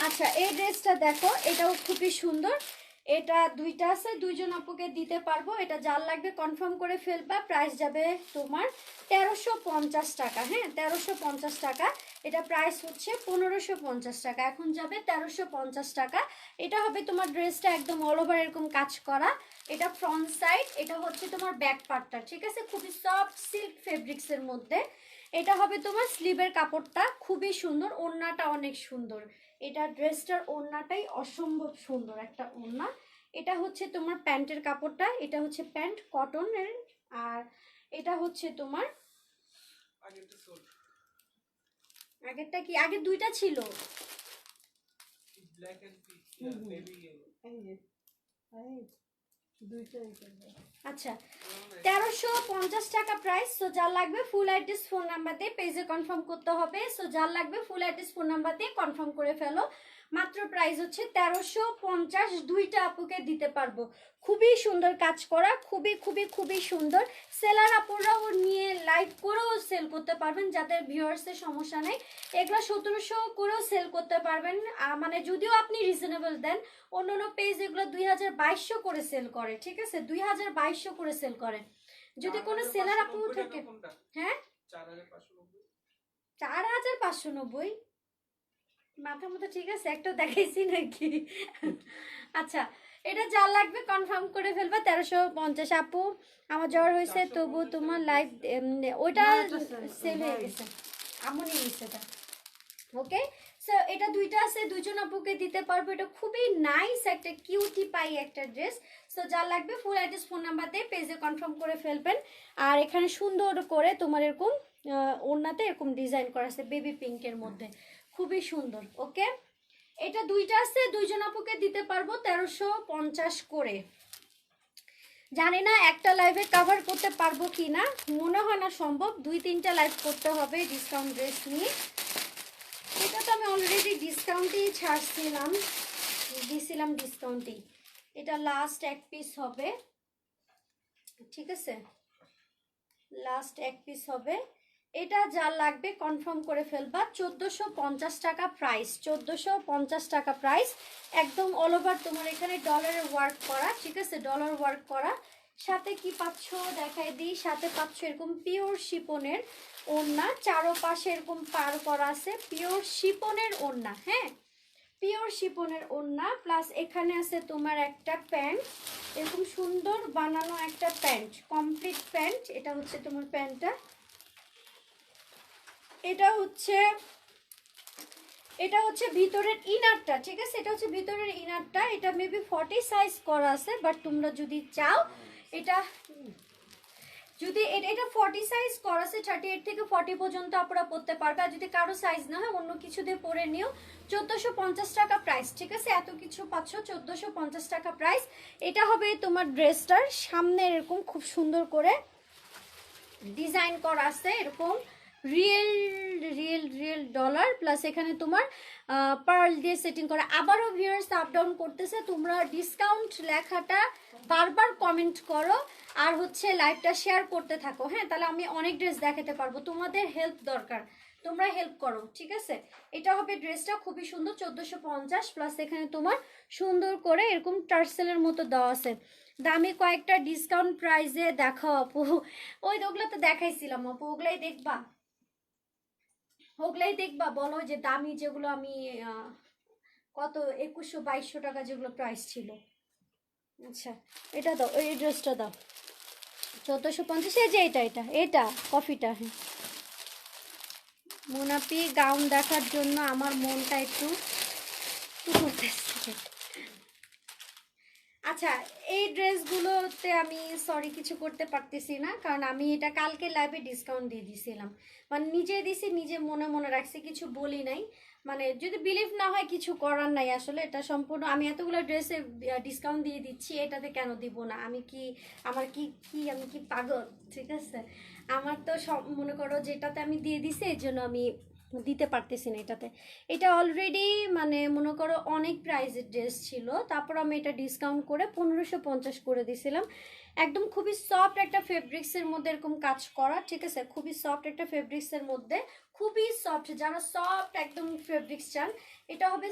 আচ্ছা, এই ড্রেসটা দেখো, এটাও খুবই সুন্দর। এটা দুইটা আছে, দুইজন আপুকে দিতে পারবো। এটা যার লাগবে কনফার্ম করে ফেলবা। প্রাইস যাবে তোমার 1350 টাকা, হ্যাঁ 1350 টাকা। এটা প্রাইস হচ্ছে 1550 টাকা, এখন যাবে 1350 টাকা। এটা হবে তোমার ড্রেসটা একদম অল ওভার এরকম কাজ করা। এটা ফ্রন্ট সাইড, এটা হচ্ছে তোমার ব্যাক পার্টটা, ঠিক আছে? খুবই সফট সিল্ক ফেব্রিক্সের মধ্যে। এটা হবে তোমার স্লিভের কাপড়টা, খুবই সুন্দর, ওড়নাটা অনেক সুন্দর। এটা ড্রেসটার ওড়নাটাই অসম্ভব সুন্দর একটা ওড়না। এটা হচ্ছে তোমার প্যান্টের কাপড়টা, এটা হচ্ছে প্যান্ট কটনের। আর এটা হচ্ছে তোমার আগেরটা কি, আগে দুইটা ছিল, আচ্ছা 1350 টাকা প্রাইস। সো যার লাগবে ফুল অ্যাড্রেস ফোন নাম্বার দিয়ে পেজে কনফার্ম করতে হবে। সো যার লাগবে ফুল অ্যাড্রেস ফোন নাম্বার দিয়ে কনফার্ম করে ফেলো। মাত্র প্রাইস হচ্ছে 1350, দুইটা আপুকে দিতে পারবো। খুবই সুন্দর কাজ করা, খুবই খুবই খুবই সুন্দর। সেলার আপুরাও নিয়ে লাইভ করেও সেল করতে পারবেন, যাদের ভিউয়ার্সের সমস্যা নেই। এগুলো 1700 করেও সেল করতে পারবেন, মানে যদিও আপনি রিজনেবল দেন। অন্য অন্য পেজ এগুলো 2200 করে সেল করে, ঠিক আছে? 2200 করে সেল করে। যদি কোনো সেলার আপু থাকে, হ্যাঁ 4590, মাথা মতো ঠিক আছে, একটা দেখাইছি নাকি? আচ্ছা, এটা যা লাগবে কনফার্ম করে ফেলবা। 1350 আপু, আমার জ্বর হয়েছে তবু তোমার লাইভ, ওইটা সেল হয়ে গেছে, আমনি নিচ্ছে এটা, ওকে? সো এটা দুইটা আছে, দুইজন আপুকে দিতে পারবো। এটা খুবই নাইস একটা কিউটি পাই একটা ড্রেস। সো যা লাগবে ফুল অ্যাড্রেস ফোন নাম্বার দিয়ে পেজে কনফার্ম করে ফেলবেন। আর এখানে সুন্দর করে তোমার এরকম ওড়নাতে এরকম ডিজাইন করা আছে বেবি পিঙ্কের মধ্যে, খুবই সুন্দর, ওকে? এটা দুইটা আছে, দুইজন আপুকে দিতে পারবো 1350 করে। জানি না একটা লাইভে কভার করতে পারবো কি না, মনে হয় না সম্ভব, 2-3টা লাইভ করতে হবে ডিসকাউন্ট ড্রেস নিয়ে। এটা তো আমি অলরেডি ডিসকাউন্টেই ছাড়ছিলাম, দিছিলাম ডিসকাউন্টেই। এটা লাস্ট এক পিস হবে, ঠিক আছে? লাস্ট এক পিস হবে। এটা যা লাগবে কনফার্ম করে ফেলবা। 1450 টাকা প্রাইস, 1450 টাকা প্রাইস। একদম অল ওভার তোমার এখানে ডলারের ওয়ার্ক করা, ঠিক আছে? ডলার ওয়ার্ক করা। সাথে কি পাচ্ছ দেখাই দিই, সাথে পাচ্ছ এরকম পিওর শিপনের ওড়না, চারোপাশে এরকম পার করা আছে, পিওর শিপনের ওড়না, হ্যাঁ পিওর শিপনের ওড়না। প্লাস এখানে আছে তোমার একটা প্যান্ট, এরকম সুন্দর বানানো একটা প্যান্ট, কমপ্লিট প্যান্ট। এটা হচ্ছে তোমার প্যান্টটা, এটা হচ্ছে ভিতরের ইনারটা, ঠিক আছে? এটা হচ্ছে ভিতরের ইনারটা। এটা মেবি 40 সাইজ করা আছে, বাট তোমরা যদি চাও, এটা যদি এটা 40 সাইজ করা আছে, 38 থেকে 40 পর্যন্ত আপনারা পড়তে পারবে। আর যদি কারো সাইজ না হয় অন্য কিছু দিয়ে পরে নিও। 1450 টাকা প্রাইস, ঠিক আছে? এত কিছু পাচ্ছ 1450 টাকা প্রাইস। এটা হবে তোমার ড্রেসটার সামনে এরকম খুব সুন্দর করে ডিজাইন করা আছে, এরকম real real real dollar plus এখানে তোমার পার্ল দিয়ে সেটিং করা। আবারও ভিউয়ার্স আপ ডাউন করতেছে, তোমরা ডিসকাউন্ট লেখাটা বারবার কমেন্ট করো আর হচ্ছে লাইভটা শেয়ার করতে থাকো, হ্যাঁ? তাহলে আমি অনেক ড্রেস দেখাতে পারবো। তোমাদের হেল্প দরকার, তোমরা হেল্প করো, ঠিক আছে? এটা হবে ড্রেসটা খুবই সুন্দর 1450 প্লাস এখানে তোমার সুন্দর করে এরকম টার্সেলের মতো দেওয়া আছে। দামি কয়েকটা ডিসকাউন্ট প্রাইসে দেখাও আপু। ওগুলো তো দেখাইছিলাম আপু, ওগুলাই দেখবা, ওগুলাই দেখবা। বলো যে দামি যেগুলো আমি কত 2100-2200 টাকা যেগুলো প্রাইস ছিল। আচ্ছা এটা দাও, এই ড্রেসটা দাও 1450। এই যে এটা কফিটা। হ্যাঁ মোনাপি গাউন দেখার জন্য আমার মনটা একটু করতেছে। আচ্ছা এই ড্রেসগুলোতে আমি সরি কিছু করতে পারতেছি না, কারণ আমি এটা কালকে লাইভে ডিসকাউন্ট দিয়ে দিয়েছিলাম, মানে নিজে দিছি, নিজে মনে মনে রাখছি, কিছু বলি নাই। মানে যদি বিলিভ না হয় কিছু করার নাই, আসলে এটা সম্পূর্ণ আমি এতগুলো ড্রেসে ডিসকাউন্ট দিয়ে দিচ্ছি, এটাতে কেন দিব না? আমি কি আমার কি কি আমি কি পাগল? ঠিক আছে, আমার তো সব মনে করো যেটাতে আমি দিয়ে দিছি এই জন্য আমি দিতে পারতেছি না এটাতে। এটা অলরেডি মানে মনে করো অনেক প্রাইসের ড্রেস ছিল, তারপর আমি এটা ডিসকাউন্ট করে 1550 করে দিয়েছিলাম। একদম খুবই সফট একটা ফেব্রিক্সের মধ্যে এরকম কাজ করা, ঠিক আছে? খুবই সফট একটা ফেব্রিক্সের মধ্যে, খুবই সফট, যারা সফট একদম ফেব্রিক্স চান। এটা হবে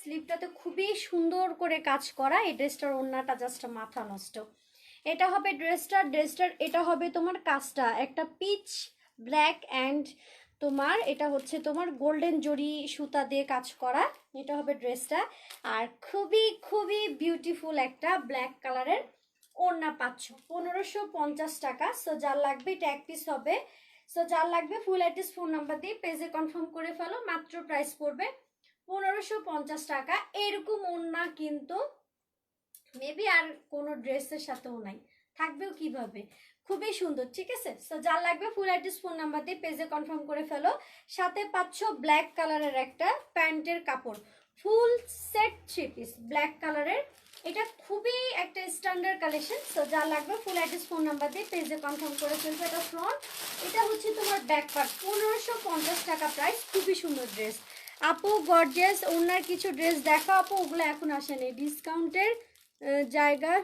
স্লিপটাতে খুবই সুন্দর করে কাজ করা। এই ড্রেসটার ওড়নাটা জাস্ট মাথা নষ্ট। এটা হবে ড্রেসটার এটা হবে তোমার কাজটা একটা পিচ ব্ল্যাক অ্যান্ড তোমার এটা হচ্ছে তোমার গোল্ডেন জরি সুতা দিয়ে কাজ করা। এটা হবে ড্রেসটা। আর খুবই খুবই বিউটিফুল একটা ব্ল্যাক কালারের ওড়না পাচ্ছ 1550 টাকা। সো যার লাগবে এটা এক পিস হবে। সো যার লাগবে ফুল অ্যাড্রেস ফোন নাম্বার দিয়ে পেজে কনফার্ম করে ফেলো, মাত্র প্রাইস পড়বে 1550 টাকা। এরকম ওড়না কিন্তু মেবি আর কোনো ড্রেসের সাথেও নাই, থাকবেও কিভাবে? খুবই সুন্দর, ঠিক আছে? সো যার লাগবে ফুল অ্যাড্রেস ফোন নাম্বার দিয়ে পেজে কনফার্ম করে ফেলো। সাথে পাচ্ছ ব্ল্যাক কালারের একটা প্যান্টের কাপড়, ফুল সেট 3 পিস ব্ল্যাক কালারের। এটা খুবই একটা স্ট্যান্ডার্ড কালেকশন। সো যার লাগবে ফুল অ্যাড্রেস ফোন নাম্বার দিয়ে পেজে কনফার্ম করে ফেলবে। এটা ফ্রন্ট, এটা হচ্ছে তোমার ব্যাক পার্ট। 1550 টাকা প্রাইস, খুবই সুন্দর ড্রেস। আপু গর্জিয়াস ওনার কিছু ড্রেস দেখা আপু, ওগুলো এখন আসেনি, ডিসকাউন্টের জায়গা।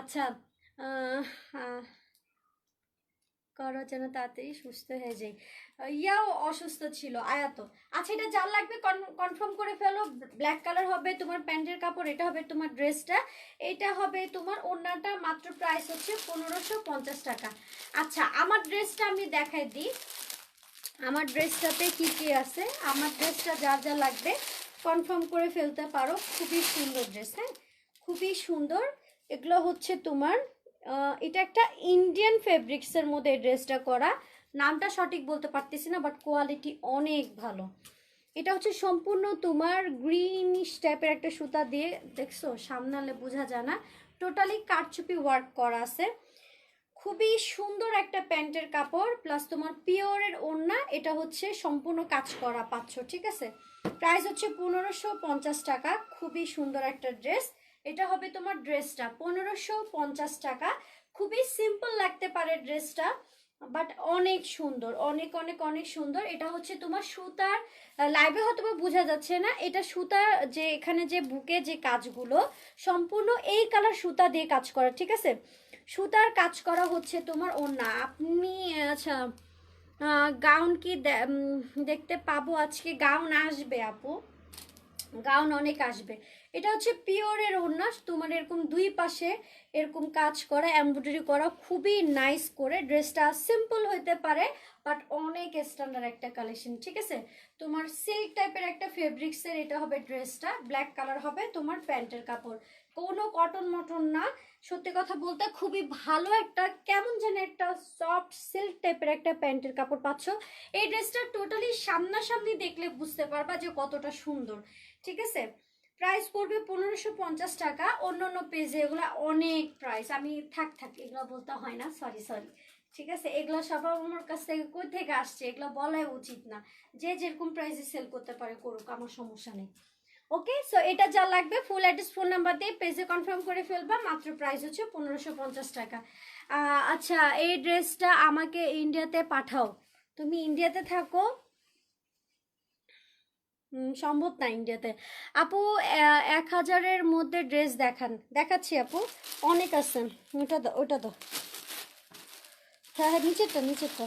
আচ্ছা করো যেন তাড়াতাড়ি সুস্থ হয়ে যাই। ইয়াও অসুস্থ ছিল আয়াত। আচ্ছা এটা যার লাগবে কনফার্ম করে ফেলো। ব্ল্যাক কালার হবে তোমার প্যান্টের কাপড়, এটা হবে তোমার ড্রেসটা, এটা হবে তোমার ওড়নাটা। মাত্র প্রাইস হচ্ছে 1550 টাকা। আচ্ছা আমার ড্রেসটা আমি দেখাই দিই, আমার ড্রেসটাতে কি কি আছে। আমার ড্রেসটা যা যা লাগবে কনফার্ম করে ফেলতে পারো। খুবই সুন্দর ড্রেস, হ্যাঁ খুবই সুন্দর। এগুলো হচ্ছে তোমার এটা একটা ইন্ডিয়ান ফেব্রিক্সের মধ্যে এই ড্রেসটা করা। নামটা সঠিক বলতে পারতেছি না, বাট কোয়ালিটি অনেক ভালো। এটা হচ্ছে সম্পূর্ণ তোমার গ্রিনিশ টাইপের একটা সুতা দিয়ে, দেখছো সামনালে বোঝা যায় না, টোটালি কারচুপি ওয়ার্ক করা আছে। খুবই সুন্দর একটা প্যান্টের কাপড় প্লাস তোমার পিওরের ওড়না। এটা হচ্ছে সম্পূর্ণ কাজ করা পাচ্ছ, ঠিক আছে? প্রাইস হচ্ছে 1550 টাকা। খুবই সুন্দর একটা ড্রেস। এটা হবে তোমার ড্রেসটা 1550 টাকা। খুবই সিম্পল লাগতে পারে ড্রেসটা, বাট অনেক সুন্দর, অনেক অনেক অনেক সুন্দর। এটা হচ্ছে তোমার সুতার, লাইভে হয়তো বোঝা যাচ্ছে না, এটা সুতার যে এখানে যে বুকে যে কাজগুলো সম্পূর্ণ এই কালার সুতা দিয়ে কাজ করা, ঠিক আছে? সুতার কাজ করা হচ্ছে তোমার ওড়না। আপনি আচ্ছা গাউন কি দেখতে পাবো আজকে? গাউন আসবে আপু, গাউন অনেক আসবে। এটা হচ্ছে পিওরের ওড়না, তোমার এরকম দুই পাশে এরকম কাজ করা, এমব্রয়ডারি করা, খুবই নাইস করে। ড্রেসটা সিম্পল হইতে পারে বাট অনেক স্ট্যান্ডার্ড একটা কালেকশন, ঠিক আছে? তোমার সিল্ক টাইপের একটা ফেব্রিক্সের এটা হবে ড্রেসটা। ব্ল্যাক কালার হবে তোমার প্যান্টের কাপড়, কোনো কটন মটন না। সত্যি কথা বলতে খুবই ভালো একটা কেমন যেন একটা সফট সিল্ক টাইপের একটা প্যান্টের কাপড় পাচ্ছ। এই ড্রেসটা টোটালি সামনাসামনি দেখলে বুঝতে পারবা যে কতটা সুন্দর, ঠিক আছে? প্রাইস পড়বে 1550 টাকা। অন্য অন্য পেজে এগুলো অনেক প্রাইস, আমি থাক এগুলো বলতে হয় না, সরি সরি, ঠিক আছে। এগুলো সব আমার কাছ থেকে কই থেকে আসছে এগুলো বলাই উচিত না। যে যেরকম প্রাইসে সেল করতে পারে করুক, আমার সমস্যা নেই। ওকে, সো এটা যা লাগবে ফুল অ্যাড্রেস ফোন নাম্বার দিয়ে পেজে কনফার্ম করে ফেলবা। মাত্র প্রাইস হচ্ছে 1550 টাকা। আচ্ছা, এই ড্রেসটা আমাকে ইন্ডিয়াতে পাঠাও। তুমি ইন্ডিয়াতে থাকো, সম্ভব না ইন্ডিয়াতে। আপু 1000-এর মধ্যে ড্রেস দেখাচ্ছি আপু, অনেক আছে। ওটা দাও, ওটা দাও। হ্যাঁ হ্যাঁ, নিচেরটা নিচেরটা।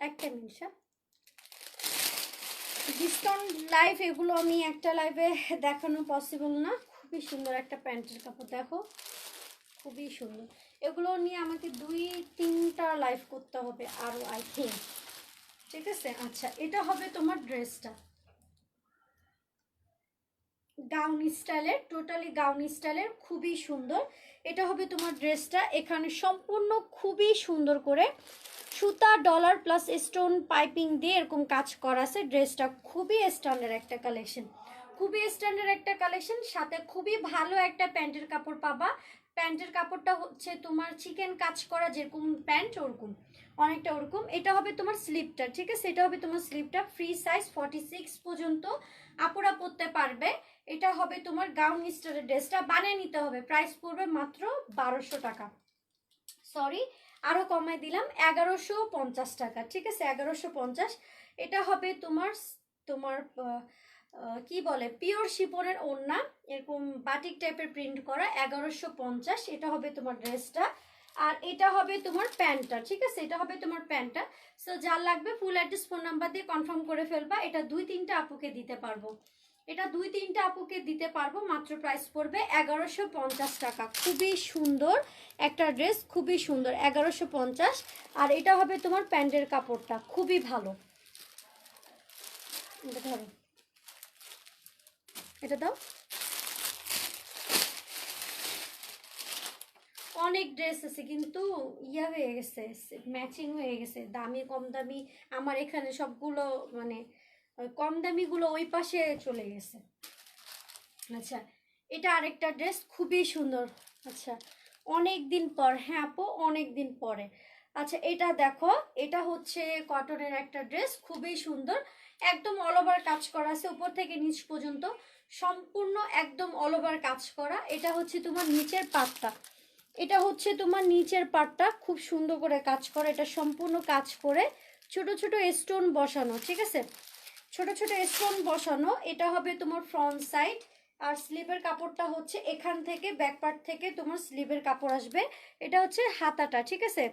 একটা মিনিট, ডিসকাউন্ট লাইভ এগুলো আমি একটা লাইভে দেখানো পসিবল না। খুবই সুন্দর একটা প্যান্টের কাপড়, দেখো খুবই সুন্দর। এগুলো নিয়ে আমাকে 2-3টা লাইভ করতে হবে আরও, আই থিঙ্ক, ঠিক আছে। আচ্ছা, এটা হবে তোমার ড্রেসটা গাউন স্টাইলের, টোটালি গাউন স্টাইলের, খুবই সুন্দর। এটা হবে তোমার ড্রেসটা। এখানে সম্পূর্ণ খুবই সুন্দর করে সুতা, ডলার প্লাস স্টোন পাইপিং দিয়ে এরকম কাজ করা আছে। ড্রেসটা খুবই স্ট্যান্ডার্ড একটা কালেকশন, খুবই স্ট্যান্ডার্ড একটা কালেকশন। সাথে খুবই ভালো একটা প্যান্টের কাপড় পাবা। প্যান্টের কাপড়টা হচ্ছে তোমার চিকেন কাজ করা, যেরকম প্যান্ট ওরকম, অনেকটা ওরকম। এটা হবে তোমার স্লিপটা, ঠিক আছে, এটা হবে তোমার স্লিপটা। ফ্রি সাইজ 46 পর্যন্ত আপুরা পরতে পারবে। এটা হবে তোমার গাউন স্টাইলের ড্রেসটা, বানিয়ে নিতে হবে। প্রাইস পড়বে মাত্র 1200 টাকা, সরি আরো কমাই দিলাম, 1150 টাকা, ঠিক আছে, 1150। এটা হবে তোমার তোমার কি বলে, পিওর শিপনের ওড়না, এরকম বাটিক টাইপের প্রিন্ট করা, 1150। এটা হবে তোমার ড্রেসটা। আর এটা হবে তোমার প্যান্টটা, ঠিক আছে, এটা হবে তোমার প্যান্টটা। সো যার লাগবে ফুল অ্যাড্রেস ফোন নাম্বার দিয়ে কনফার্ম করে ফেলবা। এটা 2-3টা আপুকে দিতে পারবো, এটা 2-3টা আপুকে দিতে পারবো। মাত্র প্রাইস পড়বে 1150 টাকা। খুবই সুন্দর একটা ড্রেস, খুবই সুন্দর, 1150। আর এটা হবে তোমার প্যান্টের কাপড়টা, খুবই ভালো। এটা ধরো, এটা দাও। অনেক ড্রেস আছে কিন্তু ইয়া হয়ে গেছে, ম্যাচিং হয়ে গেছে, দামি কম দামি আমার এখানে সবগুলো, মানে কম দামিগুলো ওই পাশে চলে গেছে। আচ্ছা, এটা আরেকটা ড্রেস, খুবই সুন্দর। আচ্ছা, অনেক দিন পর, হ্যাঁ আপু অনেক দিন পরে। আচ্ছা, এটা দেখো, এটা হচ্ছে কটনের একটা ড্রেস, খুবই সুন্দর, একদম অল ওভার কাজ করা আছে, উপর থেকে নিচ পর্যন্ত সম্পূর্ণ একদম অল ওভার কাজ করা। এটা হচ্ছে তোমার নিচের পাটটা, এটা হচ্ছে তোমার নিচের পাটটা খুব সুন্দর করে কাজ করা। এটা সম্পূর্ণ কাজ করে ছোট ছোট স্টোন বসানো, ঠিক আছে, ছোট ছোট স্টোন বসানো। এটা হবে তোমার ফ্রন্ট সাইড। আর স্লিভের কাপড়টা হচ্ছে এখান থেকে, ব্যাক পার্ট থেকে তোমার স্লিভের কাপড় আসবে। এটা হচ্ছে হাতাটা, ঠিক আছে।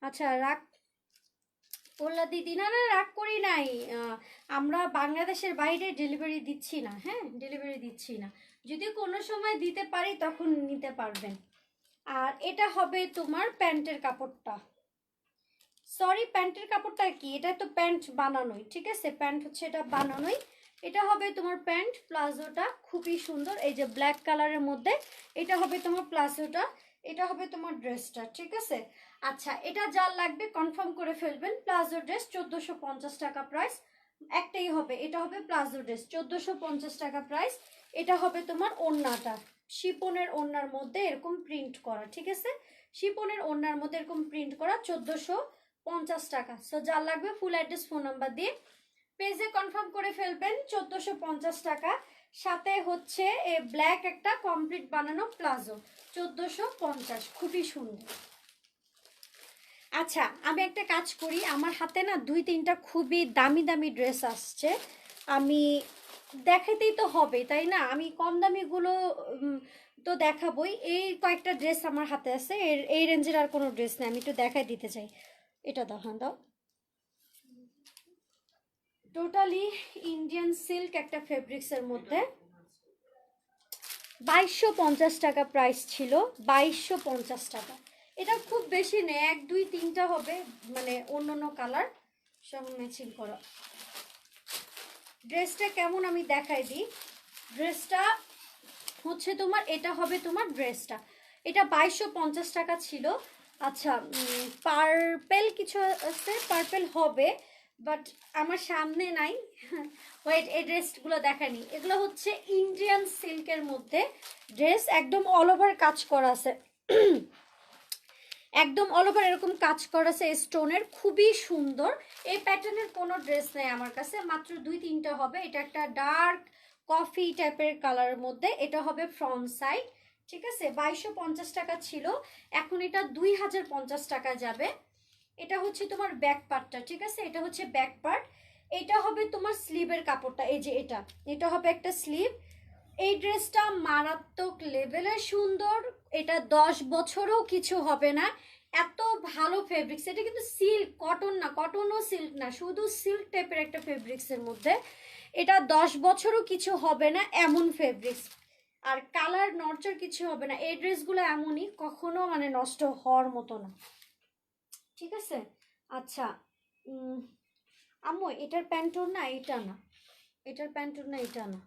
আচ্ছা, রাগ করলা দিদি? না না, রাগ করি নাই। আমরা বাংলাদেশের বাইরে ডেলিভারি দিচ্ছি না, হ্যাঁ ডেলিভারি দিচ্ছি না, যদি কোনো সময় দিতে পারি তখন নিতে পারবেন। আর এটা হবে তোমার প্যান্টের কাপড়টা, সরি প্যান্টের কাপড়টা কি, এটা তো প্যান্ট বানানোই, ঠিক আছে, প্যান্ট হচ্ছে এটা বানানোই। এটা হবে তোমার প্যান্ট, প্লাজোটা খুবই সুন্দর, এই যে ব্ল্যাক কালারের মধ্যে, এটা হবে তোমার প্লাজোটা, এটা হবে তোমার ড্রেসটা, ঠিক আছে। আচ্ছা, এটা যার লাগবে কনফার্ম করে ফেলবেন। প্লাজো ড্রেস 1450 টাকা প্রাইস, একটাই হবে, এটা হবে প্লাজো ড্রেস 1450 টাকা প্রাইস। এটা হবে তোমার ওড়নাটা, শিপনের ওড়নার মধ্যে এরকম প্রিন্ট করা, ঠিক আছে, শিপনের ওড়নার মধ্যে এরকম প্রিন্ট করা, 1450 টাকা। সো যার লাগবে ফুল অ্যাড্রেস ফোন নাম্বার দিয়ে পেজে কনফার্ম করে ফেলবেন। 1450 টাকা, সাথে হচ্ছে ব্ল্যাক একটা কমপ্লিট বানানো প্লাজো, 1450, খুবই সুন্দর। আচ্ছা, আমি একটা কাজ করি, আমার হাতে না 2-3টা খুবই দামি দামি ড্রেস আসছে, আমি দেখাতেই তো হবে তাই না, আমি কম দামিগুলো তো দেখাবই। এই কয়েকটা ড্রেস আমার হাতে আছে, এই রেঞ্জের আর কোনো ড্রেস নেই, আমি একটু দেখাই দিতে চাই। এটা দাও, হ্যাঁ দাও। টোটালি ইন্ডিয়ান সিল্ক একটা ফেব্রিক্সের মধ্যে, 2250 টাকা প্রাইস ছিল, 2250 টাকা। এটা খুব বেশি নেই, 1-2-3টা হবে, মানে অন্য অন্য কালার সব ম্যাচিং করা। ড্রেসটা কেমন আমি দেখাই দিই। ড্রেসটা হচ্ছে তোমার, এটা হবে তোমার ড্রেসটা, এটা 2250 টাকা ছিল। আচ্ছা, পার্পেল কিছু আছে, পার্পেল হবে, বাট আমার সামনে নাই। ওয়েট, এই ড্রেসগুলো দেখানি। এগুলো হচ্ছে ইন্ডিয়ান সিল্কের মধ্যে ড্রেস, একদম অল ওভার কাজ করা আছে। একদম অল ওভার এরকম কাজ করা আছে স্টোনের, খুবই সুন্দর। এই প্যাটার্নের কোনো ড্রেস নেই আমার কাছে, মাত্র 2-3টা হবে। এটা একটা ডার্ক কফি টাইপের কালারের মধ্যে, এটা হবে ফ্রন্ট সাইড, ঠিক আছে। 2250 টাকা ছিল, এখন এটা 2050 টাকা যাবে। এটা হচ্ছে তোমার ব্যাক পার্টটা, ঠিক আছে, এটা হচ্ছে ব্যাক পার্ট। এটা হবে তোমার স্লিভের কাপড়টা, এই যে এটা হবে একটা স্লিভ। এই ড্রেসটা মারাত্মক লেভেলের সুন্দর, এটা 10 বছরও কিছু হবে না, এত ভালো ফেব্রিক্স। এটা কিন্তু সিল্ক, কটন না, কটনও সিল্ক না, শুধু সিল্ক টাইপের একটা ফেব্রিক্সের মধ্যে। এটা 10 বছরও কিছু হবে না এমন ফেব্রিক্স, আর কালার নড়চর কিছু হবে না। এই ড্রেসগুলো এমনই, কখনো মানে নষ্ট হওয়ার মতো না, ঠিক আছে। আচ্ছা, আম্মু এটার প্যান্টর না, এটা না, এটার প্যান্টর না, এটা না,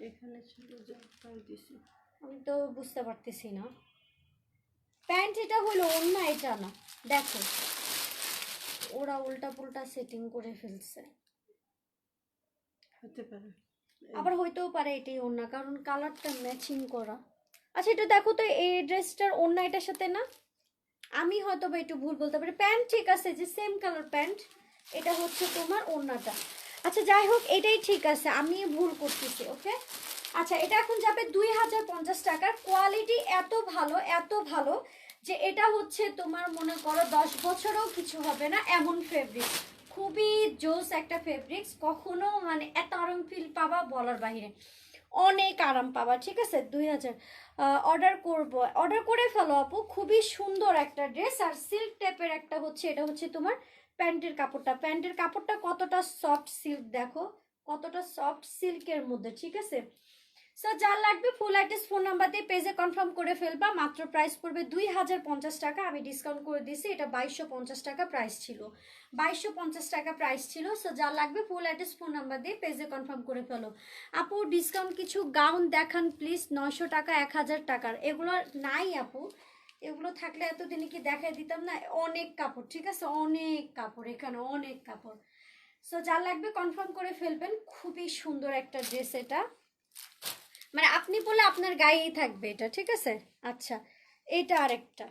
এখানে ছিল যা তাই দিছি। আমি তো বুঝতে পারতেছি না। প্যান্ট এটা হলো, অন্য এটা না। দেখো, ওরা উল্টা পুল্টা সেটিং করে ফেলছে। হতে পারে, আবার হইতেও পারে এটাই ওড়না, কারণ কালারটা ম্যাচিং করা। আচ্ছা, এটা দেখো তো, এই ড্রেসটার ওড়না এটার সাথে না, আমি হয়তো বা একটু ভুল বলতে পারি। প্যান্ট ঠিক আছে, যে সেম কালার প্যান্ট, এটা হচ্ছে তোমার ওড়নাটা। আচ্ছা যাই হোক, এটাই ঠিক আছে, আমি ভুল করতেছি, ওকে। আচ্ছা, এটা এখন যাবে 2050 টাকার। কোয়ালিটি এত ভালো, এত ভালো, যে এটা হচ্ছে তোমার মনে করো 10 বছরও কিছু হবে না এমন ফেব্রিক্স। খুবই জোস একটা ফেব্রিক্স, কখনো মানে এত আরাম ফিল পাবা বলার বাইরে, অনেক আরাম পাবা, ঠিক আছে। 2000 অর্ডার করে ফেলো আপু, খুবই সুন্দর একটা ড্রেস। আর সিল্ক টাইপের একটা হচ্ছে, এটা হচ্ছে তোমার প্যান্টের কাপড়টা, প্যান্টের কাপড়টা কতটা সফট সিল্ক, দেখো কতটা সফট সিল্কের মধ্যে, ঠিক আছে। সো যার লাগবে ফুল অ্যাড্রেস ফোন নাম্বার দিয়ে পেজে কনফার্ম করে ফেলবা। মাত্র প্রাইস পড়বে 2050 টাকা, আমি ডিসকাউন্ট করে দিয়েছি, এটা 2250 টাকা প্রাইস ছিল, 2250 টাকা প্রাইস ছিল। সো যার লাগবে ফুল অ্যাড্রেস ফোন নাম্বার দিয়ে পেজে কনফার্ম করে ফেলো। আপু ডিসকাউন্ট কিছু গাউন দেখান প্লিজ, 900 টাকা 1000 টাকার, এগুলো নাই আপু। এগুলো থাকলে এতদিনে কি দেখাই দিতাম না, অনেক কাপড়, ঠিক আছে, অনেক কাপড়, এখানে অনেক কাপড়। সো যার লাগবে কনফার্ম করে ফেলবেন, খুবই সুন্দর একটা ড্রেস এটা, মানে আপনি বলে আপনার গায়েই থাকবে এটা, ঠিক আছে। আচ্ছা, এটা আরেকটা,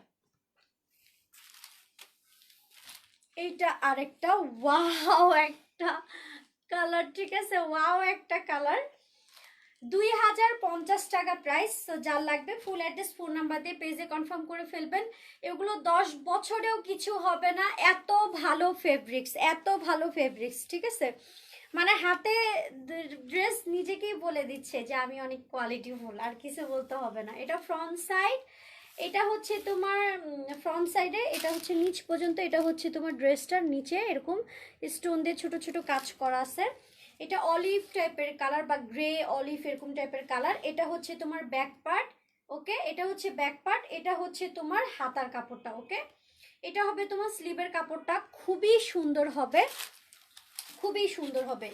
এইটা আরেকটা ওয়াও একটা কালার, ঠিক আছে, ওয়াও একটা কালার, 2050 টাকা প্রাইস। তো যার লাগবে ফুল অ্যাড্রেস ফোন নাম্বার দিয়ে পেজে কনফার্ম করে ফেলবেন। এগুলো 10 বছরেও কিছু হবে না, এত ভালো ফেব্রিক্স, এত ভালো ফেব্রিক্স, ঠিক আছে। মানে হাতে ড্রেস নিজেকেই বলে দিচ্ছে যে আমি অনেক কোয়ালিটিফুল, আর কিছু বলতে হবে না। এটা ফ্রন্ট সাইড, এটা হচ্ছে তোমার ফ্রন্ট সাইডে, এটা হচ্ছে নিচ পর্যন্ত, এটা হচ্ছে তোমার ড্রেসটার নিচে এরকম স্টোন দিয়ে ছোট ছোট কাজ করা আছে। এটা অলিভ টাইপের কালার বা গ্রে অলিভ এরকম টাইপের কালার। এটা হচ্ছে তোমার ব্যাক পার্ট, ওকে, এটা হচ্ছে ব্যাক পার্ট, এটা হচ্ছে তোমার হাতার কাপড়টা, ওকে। এটা হবে তোমার স্লিভের কাপড়টা, খুবই সুন্দর হবে, খুবই সুন্দর হবে।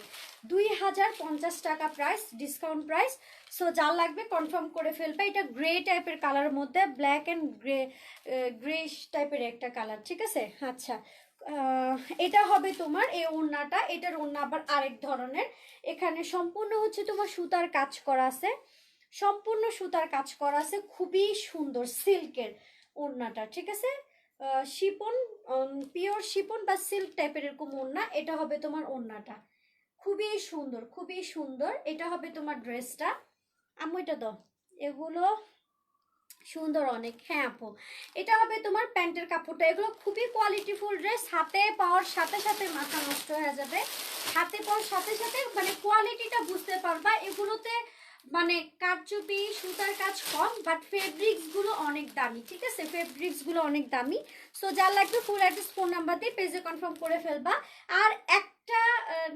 2050 টাকা প্রাইস, ডিসকাউন্ট প্রাইস। সো যার লাগবে কনফার্ম করে ফেলবে। এটা গ্রে টাইপের কালার মধ্যে, ব্ল্যাক অ্যান্ড গ্রেশ টাইপের একটা কালার, ঠিক আছে। আচ্ছা, এটা হবে তোমার এই ওড়নাটা, এটার ওড়না আবার আরেক ধরনের। এখানে সম্পূর্ণ হচ্ছে তোমার সুতার কাজ করা আছে, সম্পূর্ণ সুতার কাজ করা আছে, খুবই সুন্দর সিল্কের ওড়নাটা, ঠিক আছে। শিপন, পিওর শিপন বা সিল্ক টাইপের এরকম ওড়না, এটা হবে তোমার ওড়নাটা, খুবই সুন্দর, খুবই সুন্দর। এটা হবে তোমার ড্রেসটা। আম্মু এটা দাও, এগুলো সুন্দর অনেক, হ্যাঁ আপু। এটা হবে তোমার প্যান্টের কাপড়টা, এগুলো খুবই কোয়ালিটিফুল ড্রেস, হাতে পাওয়ার সাথে সাথে মাথা নষ্ট হয়ে যাবে, হাতে পাওয়ার সাথে সাথে মানে কোয়ালিটিটা বুঝতে পারবা। এগুলোতে মানে কারচুপি সুতার কাজ কম, বাট ফেব্রিক্স গুলো অনেক দামি, ঠিক আছে, ফেব্রিক্স গুলো অনেক দামি। সো যার লাগবে ফুল অ্যাড্রেস ফোন নাম্বার দিয়ে পেজে কনফার্ম করে ফেলবা। আর একটা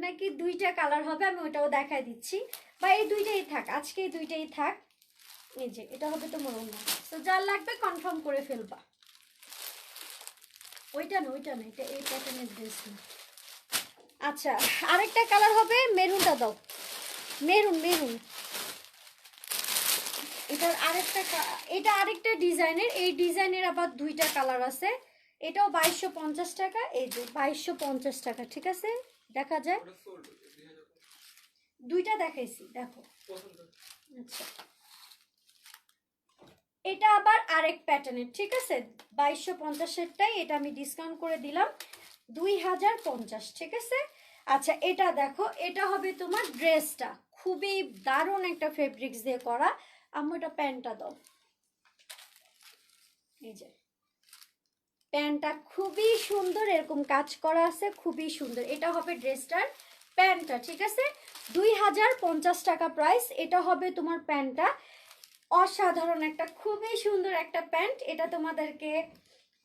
নাকি 2টা কালার হবে, আমি ওইটাও দেখাই দিচ্ছি, বা এই 2টাই থাক, আজকে এই 2টাই থাক। এই যে এটা হবে তোমার অন্য, তো যার লাগবে কনফার্ম করে ফেলবা। ওইটা না, ওইটা না, এটা এই প্যাটার্নের ড্রেস না। আচ্ছা, আরেকটা কালার হবে, মেরুনটা দাও, মেরুন মেরুন, এটার এটা আরেকটা ডিজাইনের, এই ডিজাইনের আবার দুইটা কালার আছে। এটাও 2250 টাকা, এই যে 2250 টাকা, ঠিক আছে দেখা যায়। দুইটা দেখাইছি দেখো। আচ্ছা এটা আবার আরেক প্যাটার্নের, ঠিক আছে 2250-এরটাই, এটা আমি ডিসকাউন্ট করে দিলাম 2050, ঠিক আছে। আচ্ছা এটা দেখো, এটা হবে তোমার ড্রেসটা খুবই দারুণ একটা ফেব্রিক্স দিয়ে করা। আমি এটা প্যান্টটা দাও, এই যে প্যান্টটা খুবই সুন্দর, এরকম কাজ করা আছে, খুবই সুন্দর। এটা হবে ড্রেসটার প্যান্টটা, ঠিক আছে 2050 টাকা প্রাইস। এটা হবে তোমার প্যান্টটা, অসাধারণ একটা খুবই সুন্দর একটা প্যান্ট। এটা তোমাদেরকে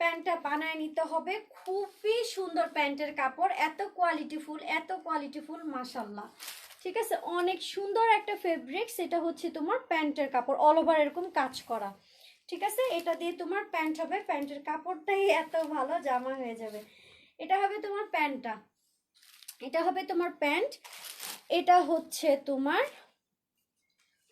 প্যান্টটা বানায় নিতে হবে, খুবই সুন্দর প্যান্টের কাপড়, এত কোয়ালিটিফুল মাশাল্লাহ, ঠিক আছে অনেক সুন্দর একটা ফেব্রিক্স। এটা হচ্ছে তোমার প্যান্টের কাপড়, অল ওভার এরকম কাজ করা, ঠিক আছে। এটা দিয়ে তোমার প্যান্ট হবে, প্যান্টের কাপড়টাই এত ভালো, জামা হয়ে যাবে। এটা হবে তোমার প্যান্টটা, এটা হবে তোমার প্যান্ট। এটা হচ্ছে তোমার